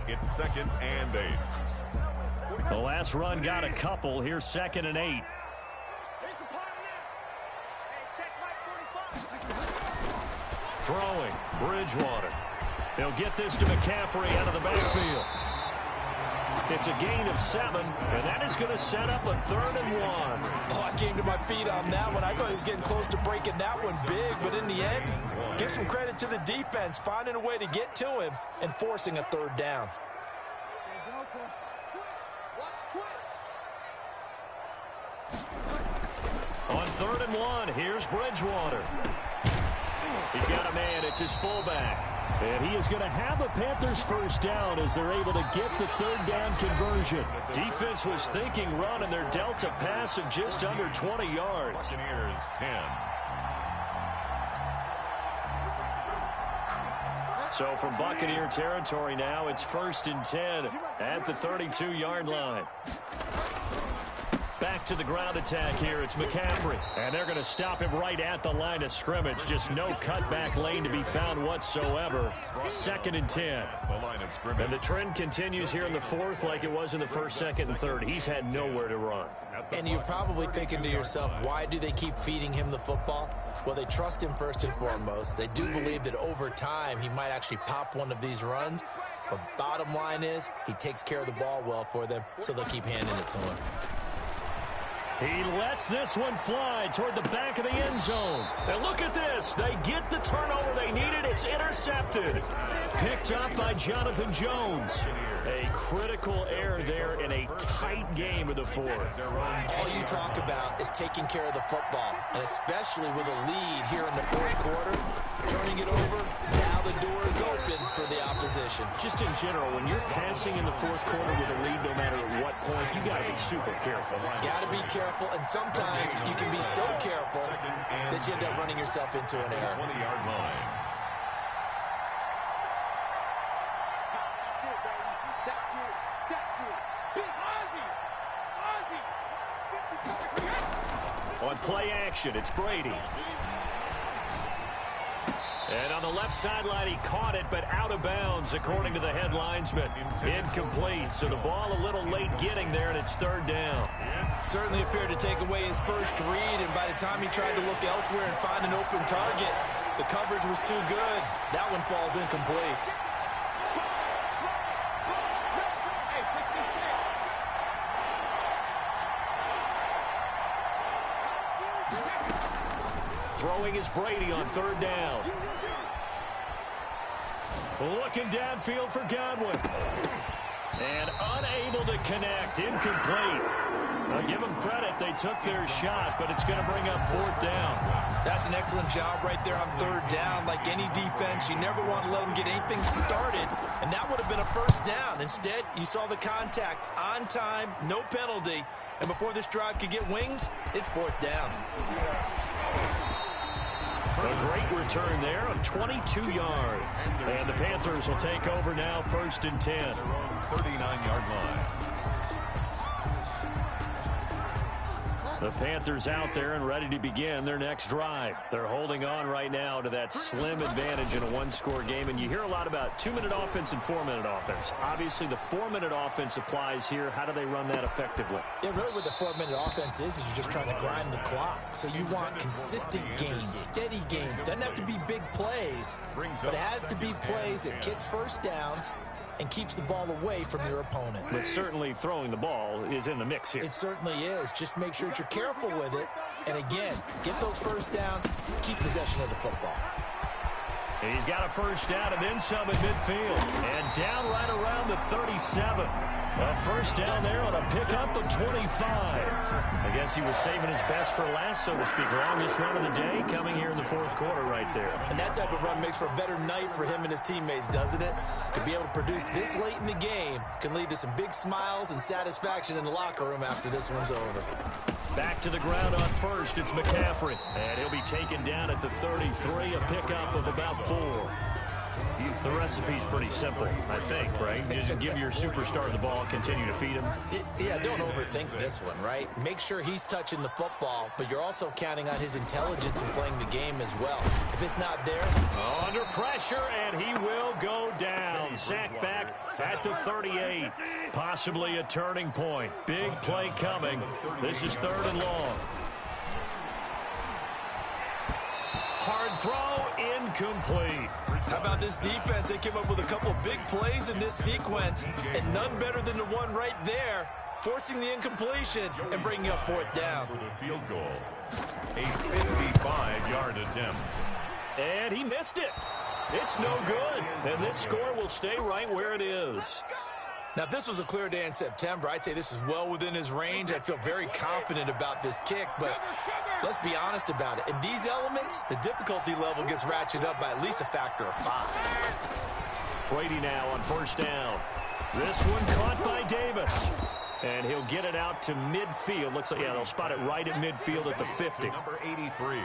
Speaker 10: It's 2nd and 8.
Speaker 9: The last run got a couple. Here's 2nd and 8. Throwing, Bridgewater. He'll get this to McCaffrey out of the backfield. It's a gain of 7, and that is going to set up a 3rd and 1.
Speaker 11: Oh, I came to my feet on that one. I thought he was getting close to breaking that one big, but in the end, give some credit to the defense, finding a way to get to him and forcing a 3rd down.
Speaker 9: On 3rd and 1, here's Bridgewater. He's got a man. It's his fullback. And he is going to have a Panthers first down as they're able to get the 3rd down conversion. Defense was thinking run, and they're dealt a pass of just under 20 yards.
Speaker 10: Buccaneers 10.
Speaker 9: So from Buccaneer territory now, it's 1st and 10 at the 32-yard line. Back to the ground attack here. It's McCaffrey. And they're going to stop him right at the line of scrimmage. Just no cutback lane to be found whatsoever. 2nd and 10.
Speaker 10: The line of scrimmage.
Speaker 9: And the trend continues here in the 4th like it was in the 1st, 2nd, and 3rd. He's had nowhere to run.
Speaker 11: And you're probably thinking to yourself, why do they keep feeding him the football? Well, they trust him first and foremost. They do believe that over time he might actually pop one of these runs. But bottom line is he takes care of the ball well for them, so they'll keep handing it to him.
Speaker 9: He lets this one fly toward the back of the end zone. And look at this. They get the turnover they needed. It's intercepted. Picked up by Jonathan Jones. A critical error there in a tight game of the 4th.
Speaker 11: All you talk about is taking care of the football, and especially with a lead here in the 4th quarter. Turning it over, now the door is open for the opposition.
Speaker 9: Just in general, when you're passing in the 4th quarter with a lead, no matter at what point, you got to be super careful.
Speaker 11: Got to be careful, and sometimes you can be so careful that you end up running yourself into an error.
Speaker 10: 20-yard line.
Speaker 9: On play action, it's Brady. And on the left sideline, he caught it, but out of bounds, according to the head linesman. Incomplete, so the ball a little late getting there, and it's 3rd down.
Speaker 11: Certainly appeared to take away his first read, and by the time he tried to look elsewhere and find an open target, the coverage was too good. That one falls incomplete.
Speaker 9: Throwing is Brady on 3rd down. Looking downfield for Godwin. And unable to connect. Incomplete. I'll give them credit. They took their shot, but it's going to bring up 4th down.
Speaker 11: That's an excellent job right there on 3rd down. Like any defense, you never want to let them get anything started, and that would have been a first down. Instead, you saw the contact on time, no penalty, and before this drive could get wings, it's 4th down.
Speaker 9: A great return there of 22 yards. And the Panthers will take over now, 1st and 10.
Speaker 10: 39-yard line.
Speaker 9: The Panthers out there and ready to begin their next drive. They're holding on right now to that slim advantage in a one-score game. And you hear a lot about 2-minute offense and 4-minute offense. Obviously, the 4-minute offense applies here. How do they run that effectively?
Speaker 11: Yeah, really what the 4-minute offense is you're just trying to grind the clock. So you want consistent gains, steady gains. Doesn't have to be big plays, but it has to be plays that gets first downs and keeps the ball away from your opponent.
Speaker 9: But certainly throwing the ball is in the mix here.
Speaker 11: It certainly is. Just make sure that you're careful with it. And again, get those first downs, keep possession of the football.
Speaker 9: He's got a first down and then some at midfield. And down right around the 37. A first down there on a pickup of 25. I guess he was saving his best for last, so to speak. Longest run of the day coming here in the 4th quarter right there.
Speaker 11: And that type of run makes for a better night for him and his teammates, doesn't it? To be able to produce this late in the game can lead to some big smiles and satisfaction in the locker room after this one's over.
Speaker 9: Back to the ground on 1st, it's McCaffrey. And he'll be taken down at the 33, a pickup of about 4. The recipe's pretty simple, I think, right? Just give your superstar the ball, continue to feed him.
Speaker 11: Yeah, don't overthink this one, right? Make sure he's touching the football, but you're also counting on his intelligence in playing the game as well. If it's not there...
Speaker 9: Under pressure, and he will go down. Sacked back at the 38. Possibly a turning point. Big play coming. This is 3rd and long. Hard throw, incomplete.
Speaker 11: How about this defense? They came up with a couple of big plays in this sequence, and none better than the one right there, forcing the incompletion and bringing up 4th down.
Speaker 10: For the field goal, a 55-yard attempt.
Speaker 9: And he missed it. It's no good. And this score will stay right where it is.
Speaker 11: Now, if this was a clear day in September, I'd say this is well within his range. I'd feel very confident about this kick, but let's be honest about it. In these elements, the difficulty level gets ratcheted up by at least a factor of 5.
Speaker 9: Brady now on first down. This one caught by Davis. And he'll get it out to midfield. Looks like, yeah, they'll spot it right at midfield at the 50.
Speaker 10: Number 83.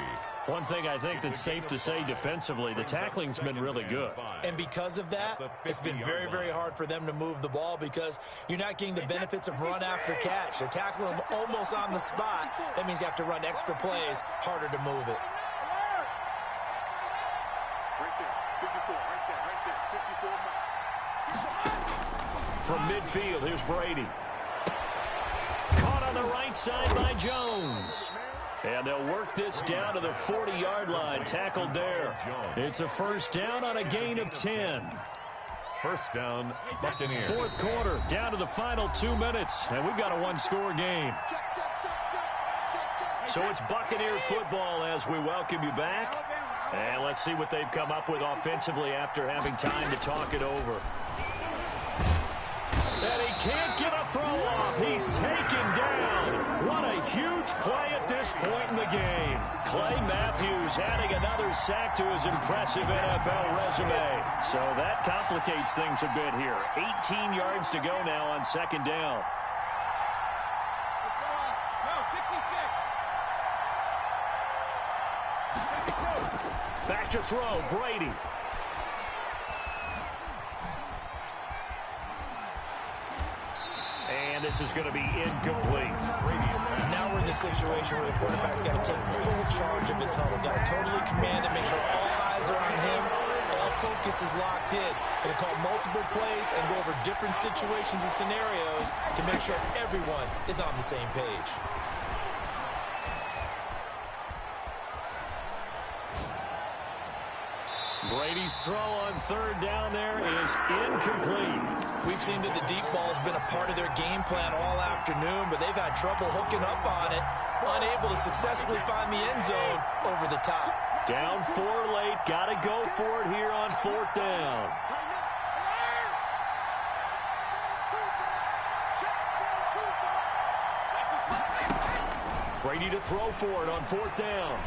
Speaker 9: One thing I think that's safe to say defensively, the tackling's been really good.
Speaker 11: And because of that, it's been very, very hard for them to move the ball because you're not getting the benefits of run after catch. They're tackling them almost on the spot. That means you have to run extra plays, harder to move it.
Speaker 12: Right there, 54, right there, 54.
Speaker 9: From midfield, here's Brady. Caught on the right side by Jones. And they'll work this down to the 40-yard line, tackled there. It's a first down on a gain of 10.
Speaker 10: First down, Buccaneers.
Speaker 9: Fourth quarter, down to the final 2 minutes, and we've got a one-score game. So it's Buccaneer football as we welcome you back. And let's see what they've come up with offensively after having time to talk it over. And he can't get a throw off. He's taken down. What a huge play at this point in the game. Clay Matthews adding another sack to his impressive NFL resume. So that complicates things a bit here. 18 yards to go now on second down. Back to throw, Brady. And this is going to be incomplete.
Speaker 11: Now we're in the situation where the quarterback's got to take full charge of his huddle. Got to totally command it, make sure all eyes are on him. All focus is locked in. Going to call multiple plays and go over different situations and scenarios to make sure everyone is on the same page.
Speaker 9: Brady's throw on third down there is incomplete.
Speaker 11: We've seen that the deep ball has been a part of their game plan all afternoon, but they've had trouble hooking up on it, unable to successfully find the end zone over the top.
Speaker 9: Down 4 late, got to go for it here on fourth down. Brady to throw for it on fourth down.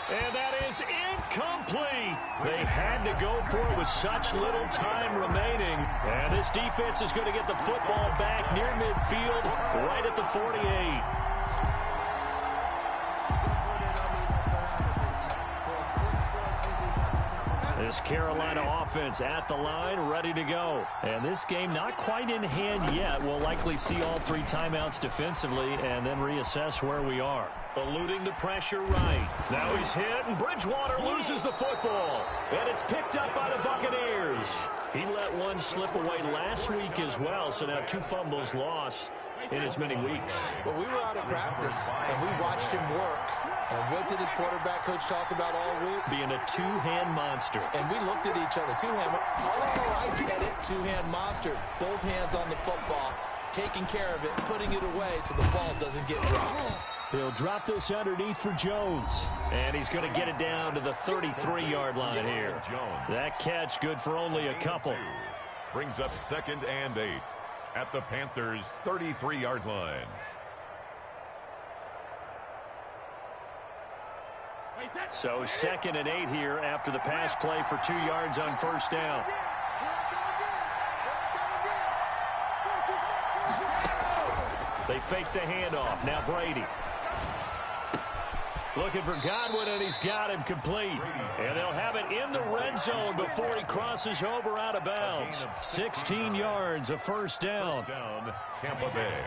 Speaker 9: And that is incomplete. They had to go for it with such little time remaining. And this defense is going to get the football back near midfield, right at the 48. This Carolina offense at the line, ready to go. And this game not quite in hand yet. We'll likely see all 3 timeouts defensively and then reassess where we are. Eluding the pressure right. Now he's hit, and Bridgewater loses the football. And it's picked up by the Buccaneers. He let one slip away last week as well, so now 2 fumbles lost in as many weeks.
Speaker 11: Well, we were out at practice, and we watched him work. And what did his quarterback coach talk about all week?
Speaker 9: Being a 2-hand monster.
Speaker 11: And we looked at each other. 2-hand. Oh, I get it. 2-hand monster. Both hands on the football, taking care of it, putting it away so the ball doesn't get dropped.
Speaker 9: He'll drop this underneath for Jones. And he's going to get it down to the 33-yard line here. That catch good for only a couple.
Speaker 10: Brings up 2nd and 8 at the Panthers' 33-yard line.
Speaker 9: So 2nd and 8 here after the pass play for 2 yards on first down. They fake the handoff. Now Brady. Looking for Godwin, and he's got him complete. And they'll have it in the red zone before he crosses over out of bounds. 16 yards, a first down.
Speaker 10: Tampa Bay.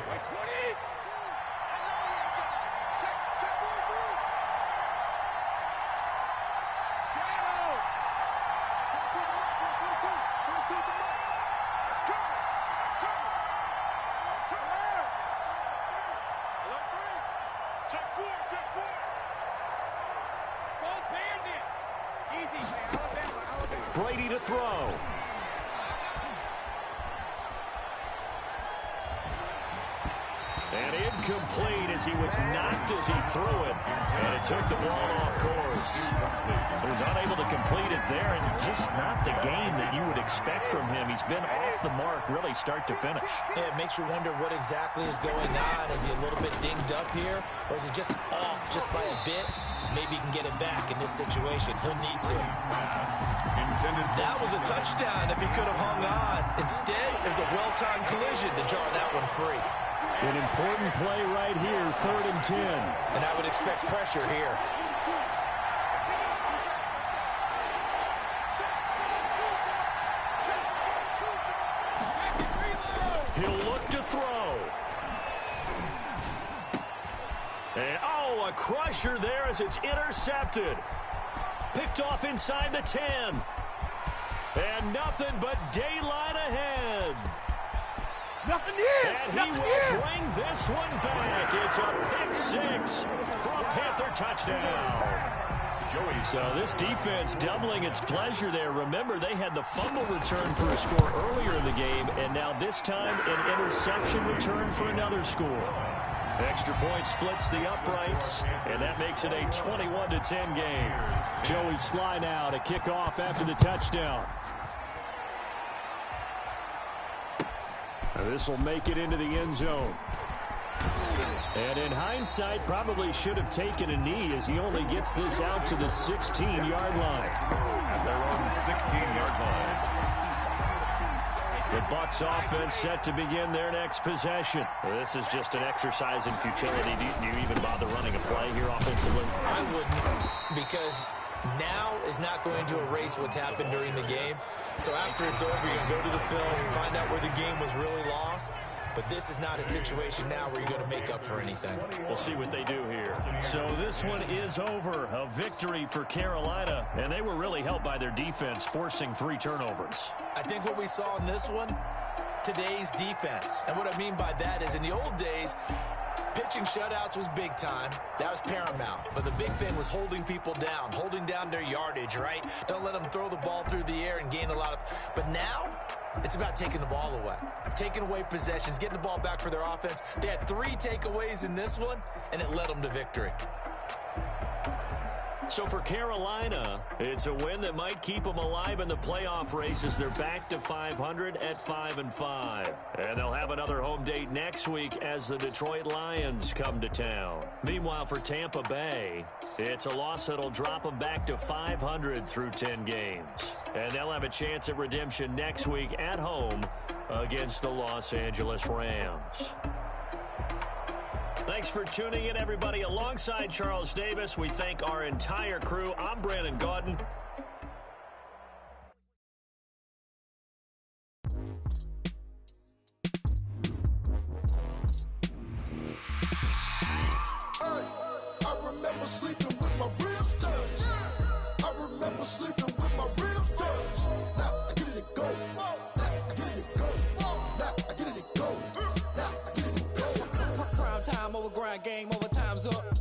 Speaker 9: Brady to throw. And incomplete as he was knocked as he threw it. And it took the ball off course. So he was unable to complete it there, and just not the game that you would expect from him. He's been off the mark really start to finish.
Speaker 11: Yeah, it makes you wonder what exactly is going on. Is he a little bit dinged up here, or is he just off just by a bit? Maybe he can get it back in this situation. He'll need to. That was a touchdown if he could have hung on. Instead, it was a well-timed collision to jar that one free.
Speaker 9: An important play right here, 3rd and 10.
Speaker 11: And I would expect pressure here.
Speaker 9: He'll look to throw. And, oh, a crusher there as it's intercepted. Picked off inside the 10. And nothing but daylight ahead.
Speaker 12: Nothing here.
Speaker 9: And he will bring this one back. It's a pick 6 for a Panther touchdown. So this defense doubling its pleasure there. Remember, they had the fumble return for a score earlier in the game, and now this time an interception return for another score. Extra point splits the uprights, and that makes it a 21-10 game. Joey Sly now to kick off after the touchdown. This will make it into the end zone. And in hindsight, probably should have taken a knee as he only gets this out to the 16-yard line.
Speaker 10: At their own 16-yard line.
Speaker 9: The Bucs offense set to begin their next possession. Well, this is just an exercise in futility. Do you even bother running a play here offensively?
Speaker 11: I wouldn't, because now is not going to erase what's happened during the game. So after it's over, you can go to the film and find out where the game was really lost. But this is not a situation now where you're going to make up for anything.
Speaker 9: We'll see what they do here. So this one is over. A victory for Carolina. And they were really helped by their defense, forcing 3 turnovers.
Speaker 11: I think what we saw in this one, today's defense. And what I mean by that is in the old days, pitching shutouts was big time. That was paramount. But the big thing was holding people down, holding down their yardage, right? Don't let them throw the ball through the air and gain a lot of... But now, it's about taking the ball away. Taking away possessions, getting the ball back for their offense. They had 3 takeaways in this one, and it led them to victory.
Speaker 9: So for Carolina, it's a win that might keep them alive in the playoff race as they're back to 500 at 5-5. And they'll have another home date next week as the Detroit Lions come to town. Meanwhile, for Tampa Bay, it's a loss that'll drop them back to 500 through 10 games. And they'll have a chance at redemption next week at home against the Los Angeles Rams. Thanks for tuning in, everybody. Alongside Charles Davis, we thank our entire crew. I'm Brandon Gaudin.
Speaker 13: I remember sleeping with my ribs touched. I remember sleeping with my ribs touched. Now I get it to go. Now I get it to go. Now I get it to go. Now I get it to go.
Speaker 14: Prime time over grind game, over time's up.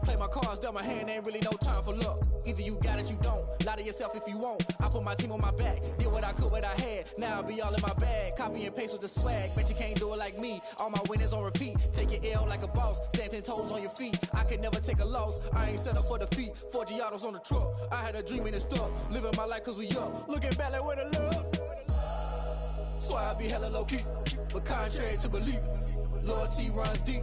Speaker 14: Play my cards, dealt my hand, ain't really no time for luck. Either you got it, you don't. Lie to yourself if you won't. I put my team on my back, did what I could, what I had. Now I'll be all in my bag, copy and paste with the swag. Bet you can't do it like me. All my winners on repeat. Take your L like a boss, stand 10 toes on your feet. I can never take a loss. I ain't set up for defeat. 4 Giottos on the truck. I had a dream and it stuck. Living my life cause we up. Looking back like where the love. So I be hella low key, but contrary to belief, loyalty runs deep.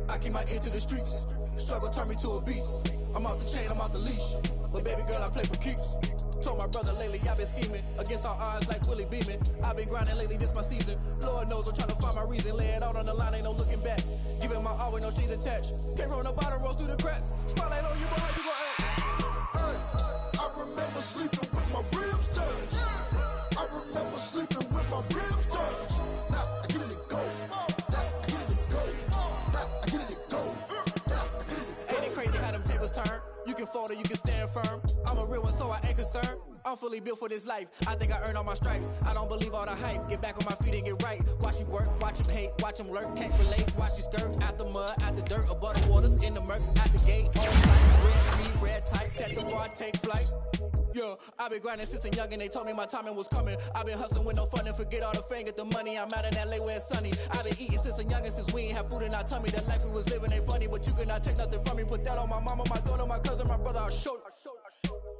Speaker 14: I keep my ear to the streets. Struggle turned me to a beast. I'm off the chain, I'm off the leash. But baby girl, I play for keeps. Told my brother lately, I've been scheming against all odds like Willie Beeman. I've been grinding lately, this my season. Lord knows I'm trying to find my reason. Lay it out on the line, ain't no looking back. Giving my all with no strings attached. Came from the bottom, rose through the cracks. Spotlight on you, but how you gon' act?
Speaker 13: I remember sleeping with my ribs touched. I remember sleeping with my ribs touched. Now I get it to go. Now I get it to go. Now I get it to go. Now I get it to go.
Speaker 14: Ain't it crazy how them tables turn? You can fold or you can stand firm. I'm a real one, so I ain't concerned. I'm fully built for this life. I think I earned all my stripes. I don't believe all the hype. Get back on my feet and get right. Watch you work, watch him hate, watch him lurk. Can't relate, watch you skirt. Out the mud, out the dirt, above the waters, in the murks, out the gate. On site, red, red tight, set the bar, take flight. Yeah, I been grinding since a youngin', they told me my timing was coming. I been hustling with no fun and forget all the fame, get the money. I'm out in LA where it's sunny. I been eating since a youngin', since we ain't have food in our tummy. The life we was living ain't funny, but you cannot take nothing from me. Put that on my mama, my daughter, my cousin, my brother, I'll show you.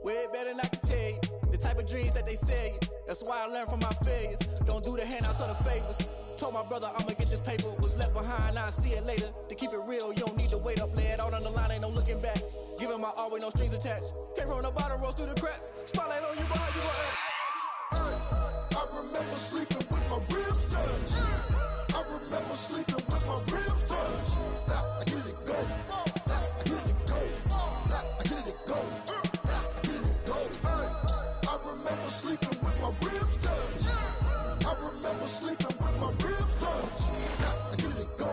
Speaker 14: Way better than I can tell you. The type of dreams that they sell you. That's why I learned from my failures. Don't do the handouts or the favors. Told my brother I'ma get this paper. Was left behind, I'll see it later. To keep it real, you don't need to wait up. Lay it out on the line, ain't no looking back. Giving my all with no strings attached. Came from the bottom, rose through the cracks. Spotlight on you, but how you gon' act?
Speaker 13: I remember sleeping with my ribs touched. I remember sleeping with my ribs touched. Now I get it go. Now I get it go. Now I get it go. Now I get it go. I remember sleeping with my ribs touched. I remember sleeping with my ribs touched. Now I get it go.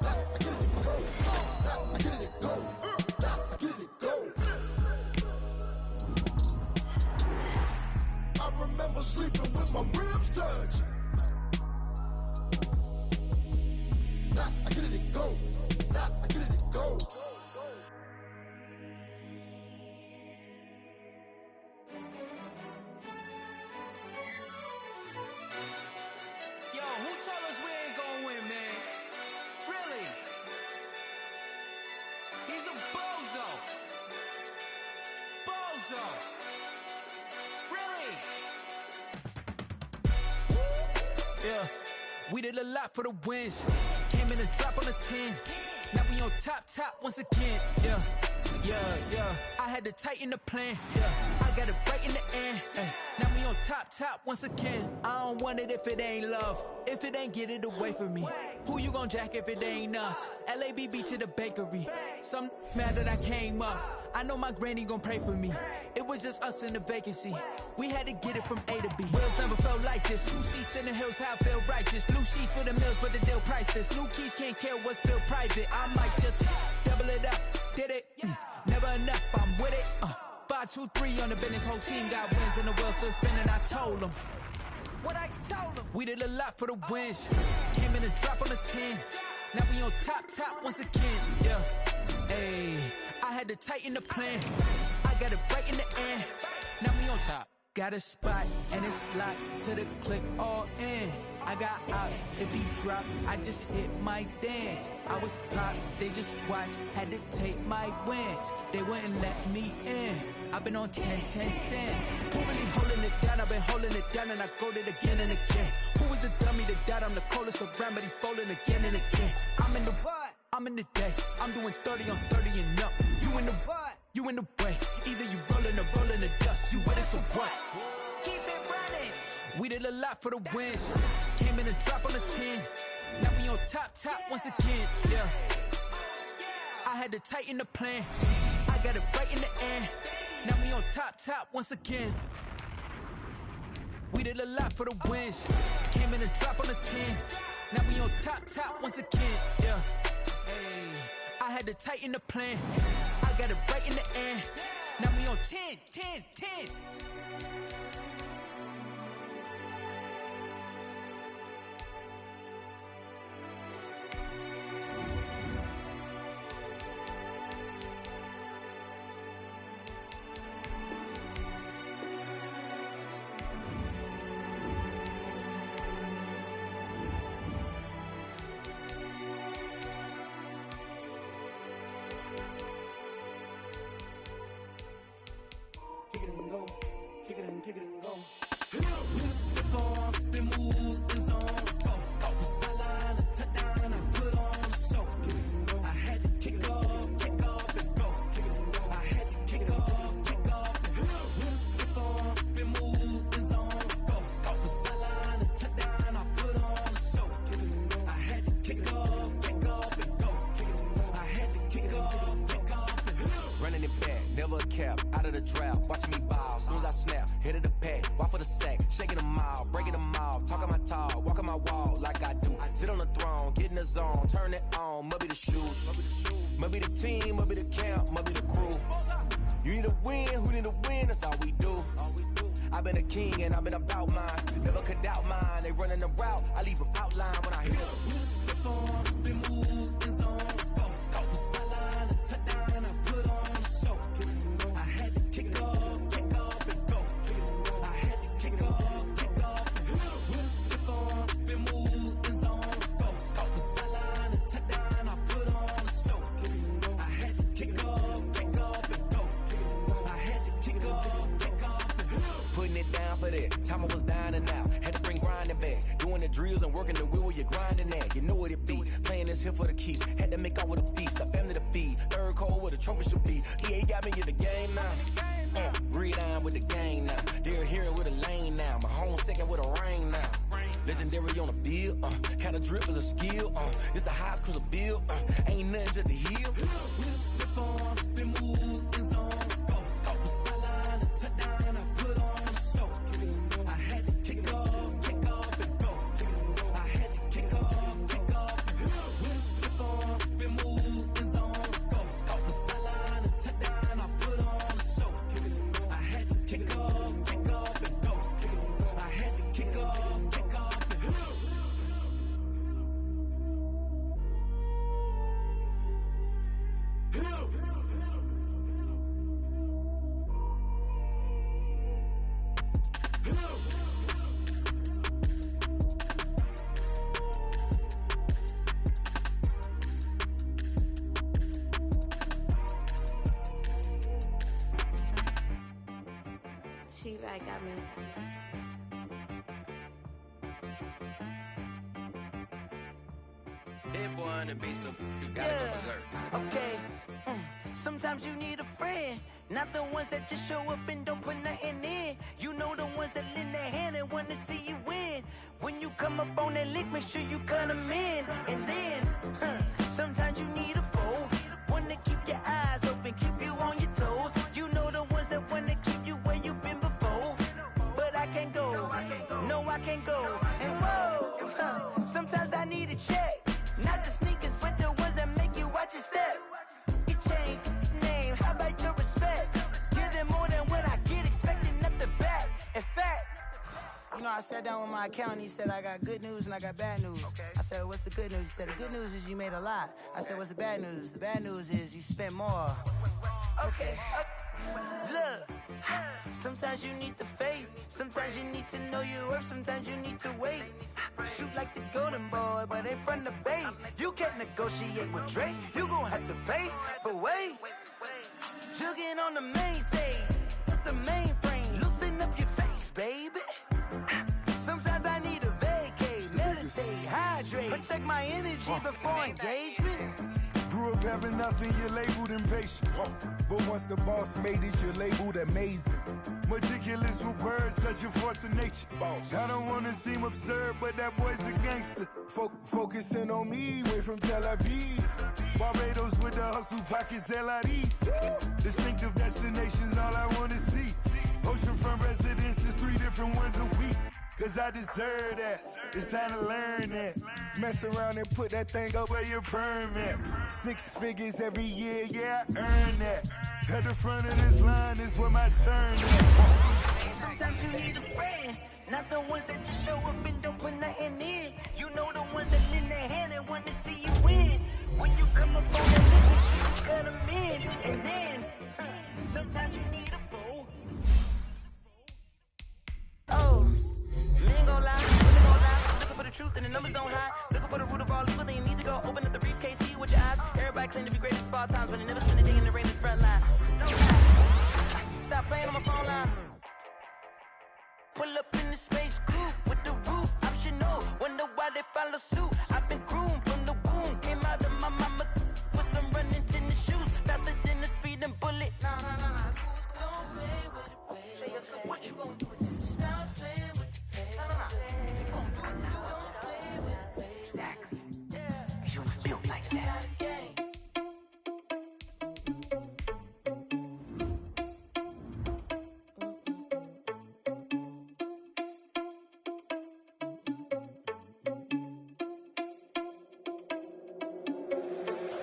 Speaker 13: Now I get it go. Now I get it go. Now I get it go. I remember sleeping with my ribs touched. Now I get it go. Now I get it go.
Speaker 1: Yo, who told us we ain't gonna win, man? Really? He's a bozo. Bozo. Really? Yeah, we did a lot for the wins. Came in a drop on a 10. Now we on top once again. Yeah. I had to tighten the plan. Yeah, I got it right in the end. Now we on top once again. I don't want it if it ain't love. If it ain't, get it away from me. Who you gon' jack if it ain't us? LABB to the bakery. Some mad that I came up. I know my granny gon' pray for me. It was just us in the vacancy. We had to get it from A to B. Wheels never felt like this. 2 seats in the hills, how I feel righteous. Blue sheets for the mills, but the deal priceless. New keys can't care what's still private. I might just double it up. Did it? Never enough, I'm with it. 5, 2, 3 on the business. Whole team got wins and the wheels still spinning. I told them what I told them. We did a lot for the wins. Came in a drop on a 10. Now we on top once again. Yeah. Hey, I had to tighten the plan. I got it right in the end. Now we on top. Got a spot and it's locked to the click all in. I got ops, if he drop, I just hit my dance. I was pop, they just watched, had to take my wins. They wouldn't let me in. I've been on 10 cents. Who really holding it down? I've been holding it down and I go it again and again. Who is the dummy that doubt I'm the coldest around, but he folding again and again. I'm in the what? I'm in the day. I'm doing 30 on 30 and up. You in the what? You in the way. Either you rolling or rolling the dust. You with it, so what? Keep it running. We did a lot for the wins. Came in a drop on a 10. Now we on top once again. Yeah. I had to tighten the plan. I got it right in the end. Now we on top once again. We did a lot for the wins. Came in a drop on a 10. Now we on top once again. Yeah. Hey, I had to tighten the plan. I got it right in the end. Now we on 10.
Speaker 2: Kick it and go. Kick it and go. Step on, spin move, in zone, scope. From sideline to touchdown, I put on a show. I had to kick off and go. I had to kick off and go. Step on, spin move, in zone, scope. From sideline to touchdown, I put on a show. I had to kick off and go. I had to kick off and go.
Speaker 3: Running it back, never a cap, out of the drought. Watching me ball, soon as I snap, hit of the pack, walk for the sack, shaking them out, breaking them off, talking my talk, walking my wall like I do. Sit on the throne, get in the zone, turn it on, must be the shoes, must be the team, must be the camp, must be the crew. You need a win, who need a win, that's all we do. I've been a king and I've been about mine, never could doubt mine. They running the route, I leave them outline when I hit them.
Speaker 2: Step on, spin move, in zone, scope. From sideline to touchdown, I put on a show. I had to kick off
Speaker 3: Doing the drills and working the wheel where you're grinding at. You know what it be. Playing this here for the keeps. Had to make out with a feast. A family to feed. Third cold where the trophy should be. EA got me in the game now. Breed on with the gang now. They're here with a lane now. My home second with a ring now. Legendary on the field. Kinda drip is a skill. It's the highest cruiser bill. Ain't nothing just the heel.
Speaker 2: We just stiff on, spin move, in zone, scope. From sideline to touchdown, I put on a show. I had to kick off and go. I had to kick off and go. We just stiff on, spin move, in zone, scope. From sideline to touchdown, I put on a show. I had to kick off and go. I had to kick off and go.
Speaker 15: T-Rag got me.
Speaker 3: Hit one and be some. You gotta go berserk.
Speaker 16: Okay. Sometimes you need a friend, not the ones that just show up and don't put nothing in. You know the ones that lend their hand and want to see you win. When you come up on that lick, make sure you cut them in. And then, sometimes you need a foe, one to keep your eyes open, keep you on your toes. You know the ones that want to keep you where you've been before. But I can't go, no I can't go. And whoa, sometimes I need a check. Not the sneakers, but the ones that make you watch your step. It changed name, how about your respect? Give them more than what I get, expecting up the back. In fact, you know, I sat down with my accountant, he said, I got good news and I got bad news. I said, what's the good news? He said, the good news is you made a lot. I said, what's the bad news? The bad news is you spent more. Okay. Look, sometimes you need the faith, sometimes you need to know your worth, sometimes you need to wait. Shoot like the golden boy, but ain't from the bay. You can't negotiate with Drake, you gon' have to pay. But wait, jugging on the main stage, with the mainframe, loosen up your face, baby. Sometimes I need a vacate, meditate, hydrate, protect my energy before engagement.
Speaker 17: Grew up having nothing, you're labeled impatient. But once the boss made it, you're labeled amazing. Meticulous with words, such a force of nature. I don't wanna seem absurd, but that boy's a gangster. Focusing on me, way from Tel Aviv. Barbados with the hustle pockets, LIDs. Distinctive destinations, all I wanna see. Oceanfront residences, 3 different ones a week. Cause I deserve that, it's time to learn that. Mess around and put that thing up where your permit. 6 figures every year, yeah, I earn that. At the front of this line is where my turn is.
Speaker 16: Sometimes you need a friend, not the ones that just show up and don't put nothing in. You know the ones that lend their hand and want to see you win. When you come up on that list, you cut them in. And then, sometimes you need a foe. Oh. Men gon' lie, women gon' lie. Looking for the truth and the numbers don't lie. Looking for the root of all evil, then you need to go open up the briefcase, see with your eyes. Everybody claim to be greatest of all times, but they never spend a day in the rain in the front line. No lie. Stop playing on my phone line. Pull up in the space coupe with the roof optional. Wonder why they follow suit. I've been groomed from the womb. Came out of my mama with some running tennis shoes. Faster than the speeding bullet. Nah. Don't play with it. Say so what you gon' do? Stop playing. Exactly. You built like that.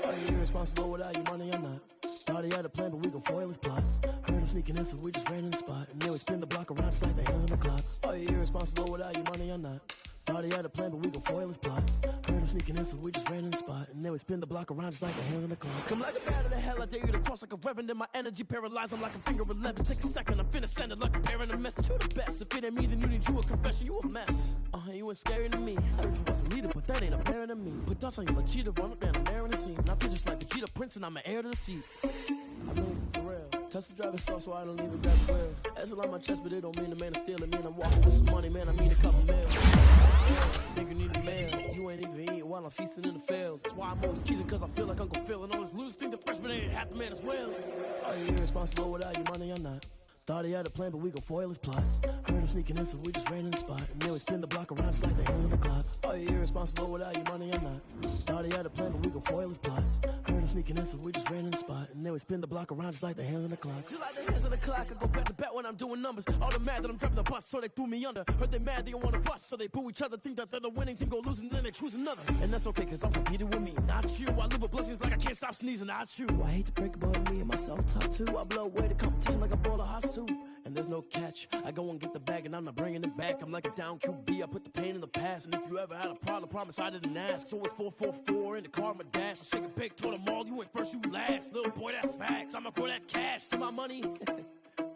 Speaker 18: Are you irresponsible without your money or not? Thought he had a plan, but we gon' foil his plot. Heard him sneaking in, so we just ran in the spot. And then we spin the block around just like the hands on the clock. Are you irresponsible without your money or not? Thought he had a plan, but we gon' foil his plot. Heard him sneaking in, so we just ran in the spot. And then we spin the block around just like the hands on the clock. Come like a bat of the hell, I dare you to cross like a reverend. And my energy paralyzed, I'm like a finger 11. Take a second, I'm finna send it like a bearing a message. You the best, if it ain't me, then you need you a confession. You a mess, you ain't scary to me. I heard you was a leader, but that ain't apparent to me. Put dust on you like cheetah, run up down the air in the scene. Not just like a cheetah prince, and I'm an heir to the seat. I mean, for real. Tesla driving soft, so I don't even grab the wheel. That's on my chest, but it don't mean the man is stealing me. And I'm walking with some money, man, I mean a couple mil. feasting in the field. That's why I'm always cheesing, cause I feel like Uncle Phil. And all this loose think the freshman ain't half the man as well. Are you irresponsible without your money or not? Thought he had a plan, but we gon' foil his plot. Heard him sneaking in, so we just ran in the spot. And then we spin the block around just like the hands on the clock. Are you irresponsible without your money or not? Thought he had a plan, but we gon' foil his plot. Heard him sneaking in, so we just ran in the spot. And then we spin the block around just like the hands on the clock. Just like the hands on the clock, I go back to back when I'm doing numbers. All the mad that I'm dropping the bus, so they threw me under. Heard they mad, they don't wanna bust, so they boo each other. Think that they're the winning team, go losing, then they choose another. And that's okay, cause I'm competing with me, not you. I live with blessings like I can't stop sneezing, not you. I hate to break about me and myself top two. I blow away the competition like a bowl of hot soup. And there's no catch. I go and get the bag and I'm not bringing it back. I'm like a down QB, I put the pain in the past. And if you ever had a problem, promise I didn't ask. So it's 444 in the car, my dash. I shake a big, told them all, you went first, you last. Little boy, that's facts. I'ma grow that cash to my money. You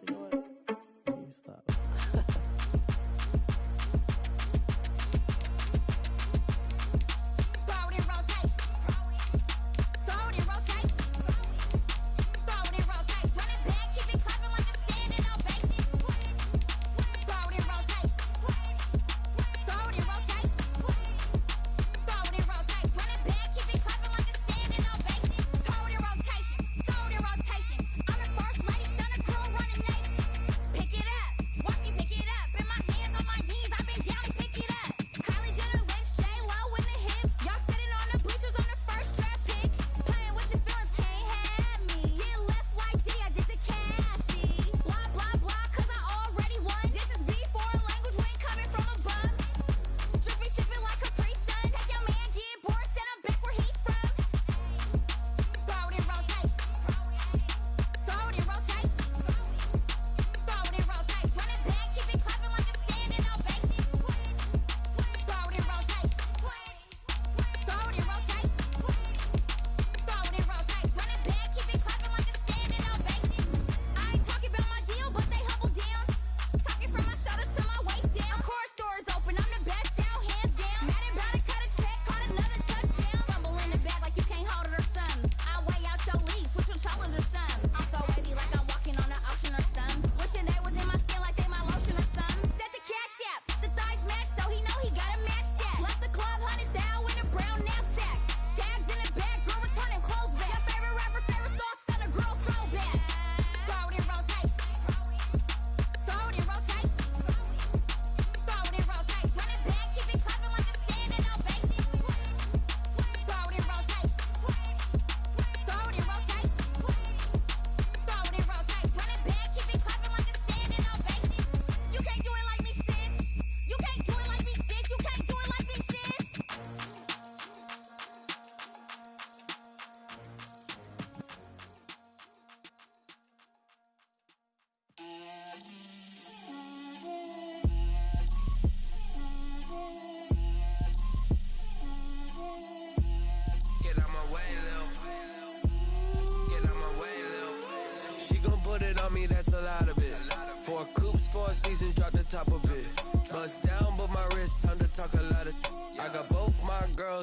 Speaker 18: know what? Let me stop.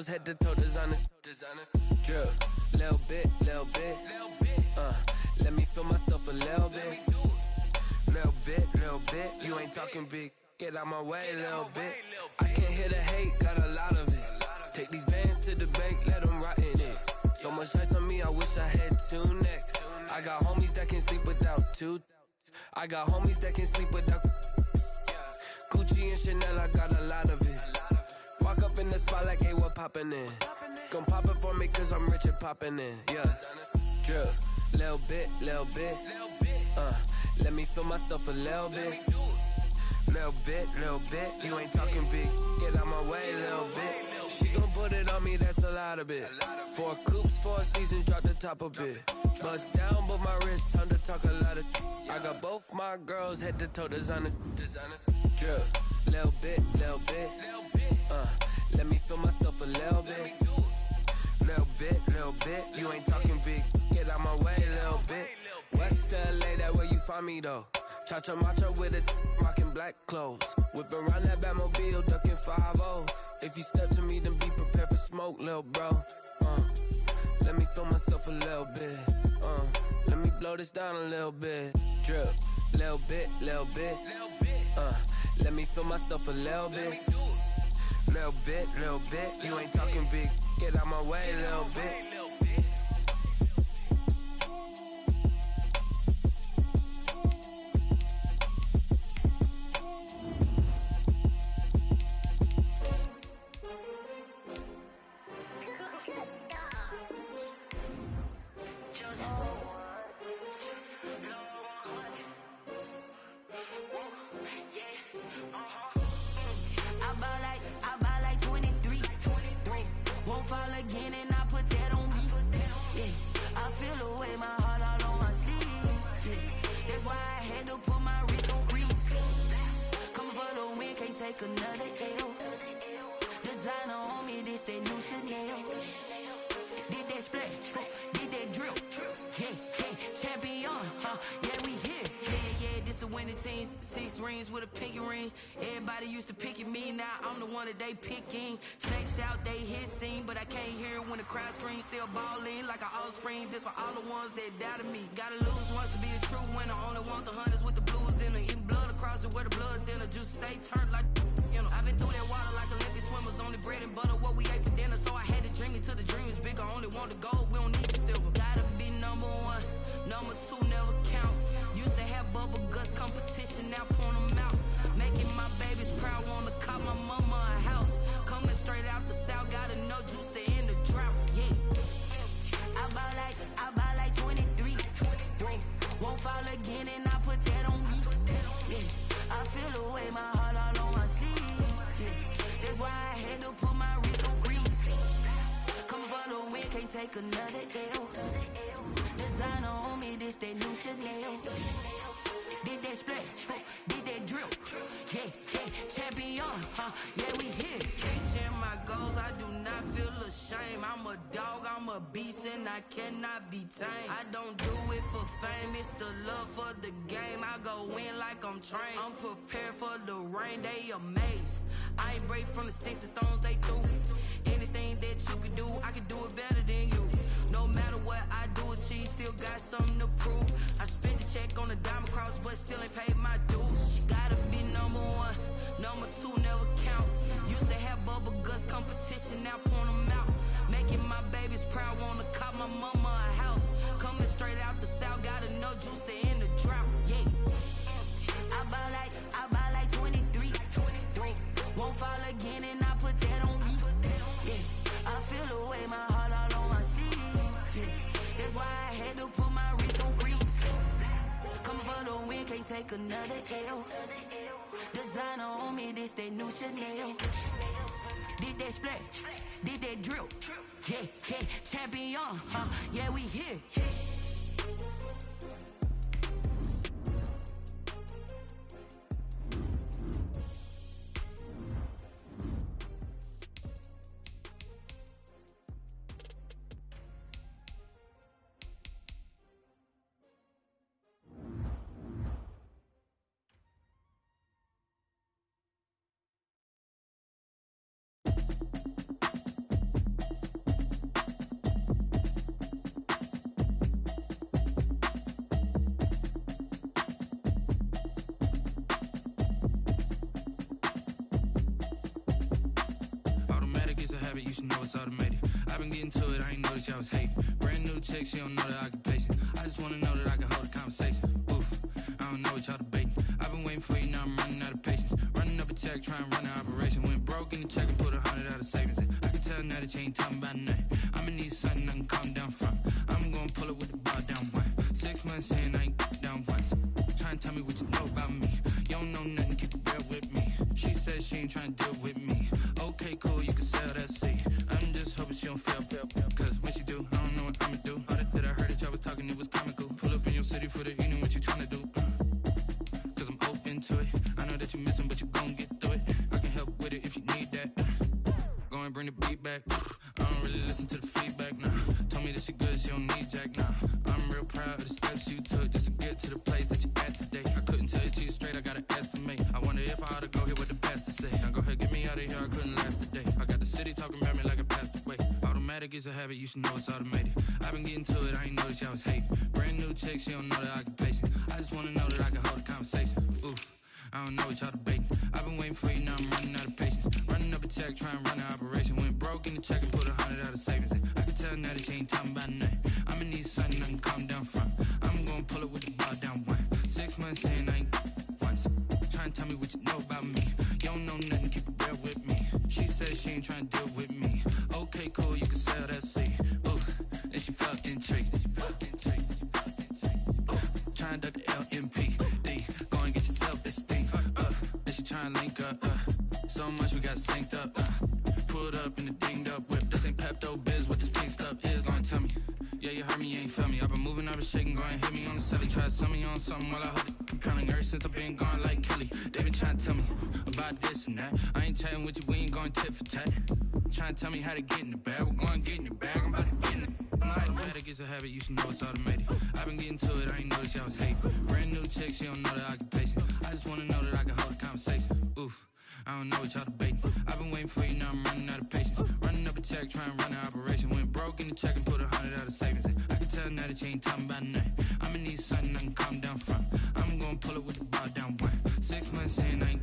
Speaker 15: Head to toe designer, drip, little bit, let me feel myself a little bit, you ain't talking big, get out my way, little bit, I can't hear the hate, got a lot of it, take these bands to the bank, let them rot in it, so much ice on me, I wish I had two necks, I got homies that can sleep without two, I got homies that can sleep without, Gucci and Chanel, I got a lot of it, walk up in the spot like, hey, what poppin' in? Gon' pop it for me cause I'm rich and poppin' in, yeah. Drip, little bit, let me feel myself a little bit. Little bit, you ain't talking big, get out my way, little bit. She gon' put it on me, that's a lot of it. 4 coops, 4 seasons, drop the top a bit. Bust down, but my wrist, time to talk a lot of. I got both my girls, head to toe designer. Drip, little bit, let me feel myself a little bit. Little bit, you ain't talking big, get out my way, little bit. West LA, that where you find me though. Cha-cha matcha with a rockin' black clothes. Whip around that Batmobile, ducking 5-0. If you step to me, then be prepared for smoke, lil' bro. Let me feel myself a little bit. Let me blow this down a little bit. Drip, little bit. Let me feel myself a little bit. Little bit, you ain't talking big, get out my way a little bit.
Speaker 1: I buy like 23. Won't fall again and I put that on me. Yeah, I feel the way, my heart all on my sleeve. Yeah, that's why I had to put my wrist on freeze. Coming for the win, can't take another L. Designer on me, this that new Chanel. Did that splash, did that drill. Yeah, champion, yeah, we here. Yeah, this the winning teams. 6 rings with a pinky ring. Everybody used to pick at me, now I'm the one that they picking. Snakes out, they hit scene, but I can't hear it when the crowd screams. Still ballin' like an offspring. This for all the ones that doubted me. Gotta lose once to be a true winner. Only want the hunters with the blues in it. Eating blood across it where the blood thinner. Juice stay turned like, you know. I've been through that water like Olympic swimmers. Only bread and butter, what we ate for dinner. So I had to dream it till the dream is bigger. Only want the gold, we don't need the silver. Gotta be number 1, number 2 never count. Used to have bubble guts competition, now point them out. Making my babies proud, wanna call my mama a house. Coming straight out the south, gotta know juice to end the drought. Yeah, I buy like 23. Won't fall again and I put that on me. Yeah, I feel the way, my heart all on my sleeve. Yeah, that's why I had to put my wrist on freeze. Coming for the win, can't take another L. Designer on me, this that new Chanel. Did that splash, did that drill. Yeah, champion, yeah, we here. Reaching my goals, I do not feel ashamed. I'm a dog, I'm a beast, and I cannot be tamed. I don't do it for fame, it's the love for the game. I go in like I'm trained. I'm prepared for the rain, they amazed. I ain't break from the sticks and stones they threw. Anything that you can do, I can do it better than you. No matter what I do, achieve, still got something to prove. I spent the check on the diamond cross, but still ain't paid my dues. Gotta be number 1, number 2 never count. Used to have bubble guts competition, now point them out. Making my babies proud, wanna call my mama a house. Coming straight out the south, gotta know juice to end the drought. Yeah, I buy like 23. Won't fall again and I put that on me. Yeah, I feel the way, my heart all on my sleeve. Yeah, that's why I had to put my wrist on freeze. Coming for the win, can't take another L. Designer on me, this that new Chanel. Did that splash, did that drill. Yeah, champion, yeah, we here.
Speaker 19: You should know it's automated. I've been getting to it, I ain't noticed y'all was hating. Brand new chick, she don't know the occupation. I just wanna know that I can hold a conversation. Oof, I don't know what y'all debating. I've been waiting for you, now I'm running out of patience. Running up a check, trying to run an operation. Went broke in the check and put 100 out of savings in. I can tell now that you ain't talking about nothing. I'ma need something I can calm down from. I'm gonna pull it with the bar down one. 6 months in, I ain't down once. Trying to tell me what you know about me. You don't know nothing, keep it real with me. She said she ain't trying to deal with me. Okay, cool, you can sell that seat. I'm just hoping she don't fail. Cause when she do, I don't know what I'ma do. All that I heard that y'all was talking, it was comical. Pull up in your city for the evening, what you tryna do? Cause I'm open to it. I know that you missing, but you gon' get through it. I can help with it if you need that. Go and bring the beat back. I don't really listen to the feedback, nah. Told me that she good, she don't need Jack, nah. I'm real proud of the steps you took just to get to the place that you at today. I couldn't tell you to you straight, I gotta estimate. I wonder if I ought to go here with the best to say. Now go ahead, get me out of here, I couldn't last today. I got the city talking about me like I passed away. Automatic is a habit, you should know it's automated. I've been getting to it, I ain't noticed y'all was hating. Brand new chick, she don't know the occupation. I just wanna know that I can hold a conversation. Ooh, I don't know what y'all debating. I've been waiting for you, now I'm running out of patience. Running up a check, trying to run an operation. Went broke in the check and put 100 out of ain't trying to deal with me. Okay, cool, you can sell that C. Ooh, and she felt intrigued. Trying to duck the LMP. D, go and get your self-esteem. And she trying to link up. So much we got synced up. Pulled up in the dinged up whip. This ain't Pepto-Biz, what this pink stuff is. Long tell me. Yeah, you heard me, you ain't felt me. I've been moving, I've been shaking, go and hit me on the celly. Try to sell me on something while I hold it compelling. Ever since I've been gone like Kelly, they been trying to tell me about this and that. I ain't chatting with you, we ain't going tit for tat. Trying to tell me how to get in the bag. We're going to get in the bag, I'm about to get in it. I'm like, better get a habit, you should know it's automated. I've been getting to it, I ain't noticed y'all was hating. Brand new chick, she don't know the occupation. I just wanna know that I can hold a conversation. Oof, I don't know what y'all debating. I've been waiting for you, now I'm running out of patience. Running up a check, trying to run an operation. Went broke in the check and put 100 out of savings in. I can tell now that you ain't talking about nothing. I'ma need something I can calm down from. I'm gonna pull it with the bar down one. 6 months in, I ain't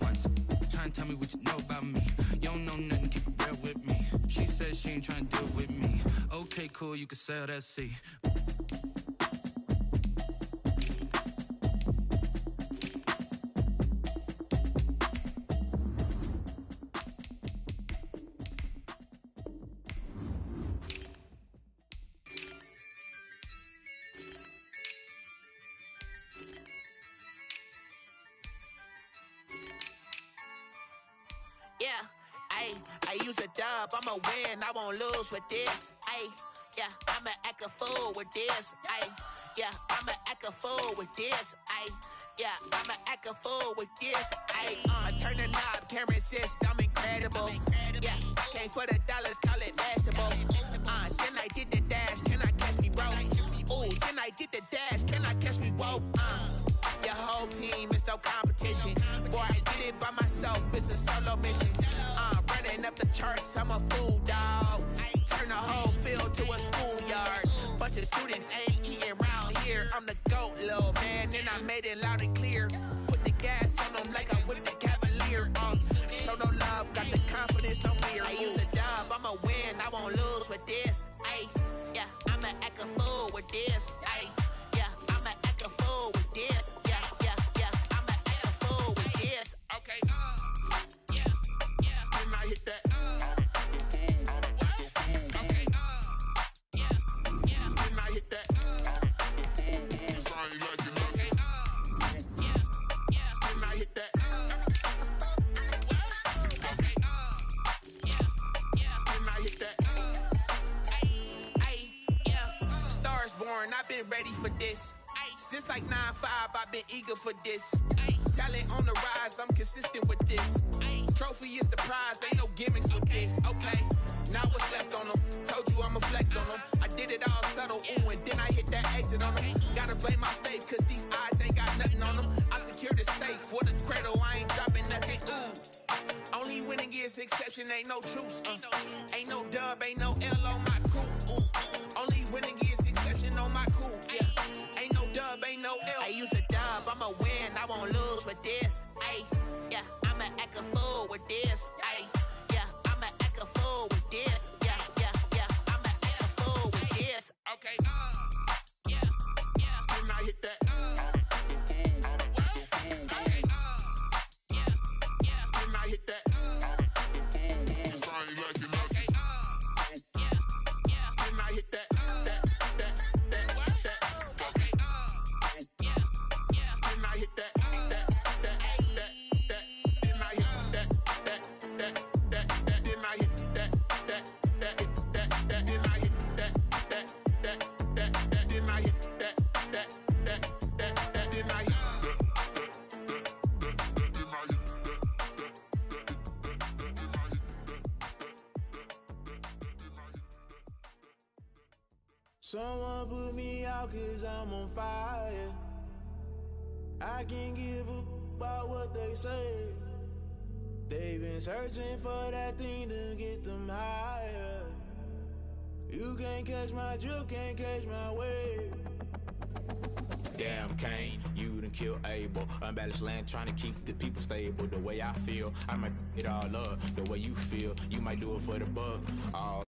Speaker 19: once. Trying to tell me what you know about me. You don't know nothing, keep it real with me. She said she ain't trying to deal with me. Okay, cool, you can sell that C.
Speaker 5: I use a dub, I'ma win, I won't lose with this. Yeah, I'ma act a fool with this. Yeah, I'ma act a fool with this. Yeah, I'ma act a fool with this. I turn the knob, camera assist, I'm incredible. Yeah, came for the dollars, call it vegetable. Then I did the dash, can I catch me, bro? Ooh, then I did the dash, can I catch me, whoa? Your whole team is no competition. Boy, I did it by myself, it's a solo mission. Running up the charts, I'm a fool, dog. Turn the whole field to a schoolyard. Bunch of students ain't eating around here. I'm the GOAT, little man, and I made it loud and clear. Put the gas on them like I'm with the Cavalier. Show no love, got the confidence, no fear. I use a dub, I'ma win, I won't lose with this. Yeah, I'ma act a fool with this. Yeah, I'ma act a fool with this. Yeah, I'ma act a fool with this. Okay, and I hit that. Okay, and I hit that. I ain't like it, okay, and I hit that. Okay, and I hit that. Yeah, Stars born, I've been ready for this. Since like 9-5, I've been eager for this. Talent on the rise, I'm consistent with this. Trophy is the prize, ain't no gimmicks with this. Okay, now what's left on them? Told you I'ma flex on them. I did it all subtle, ooh, and then I hit that exit on them. Gotta blame my faith, cause these eyes ain't got nothing on them. I secured the safe for the cradle, I ain't dropping nothing, ooh. Only winning is exception, ain't no truce. Ain't no dub, ain't no L on my crew. Only winning is exception on my crew. Yeah, ain't no dub, ain't no L. I use a dub, I'ma win, I won't lose with this. Yeah, I'ma act a fool with this. Yeah, I'ma act a fool with this. Yeah, I'ma act a fool with this. Okay, and I hit that. Okay, and I hit that. I ain't like it, okay, and I hit that. Okay, and I hit that.
Speaker 20: Someone put me out cause I'm on fire. I can't give up about what they say. They've been searching for that thing to get them higher. You can't catch my drift, can't catch my wave.
Speaker 21: Damn, Kane, you done killed Abel. Unbalanced land, trying to keep the people stable. The way I feel, I might it all up. The way you feel, you might do it for the buck. All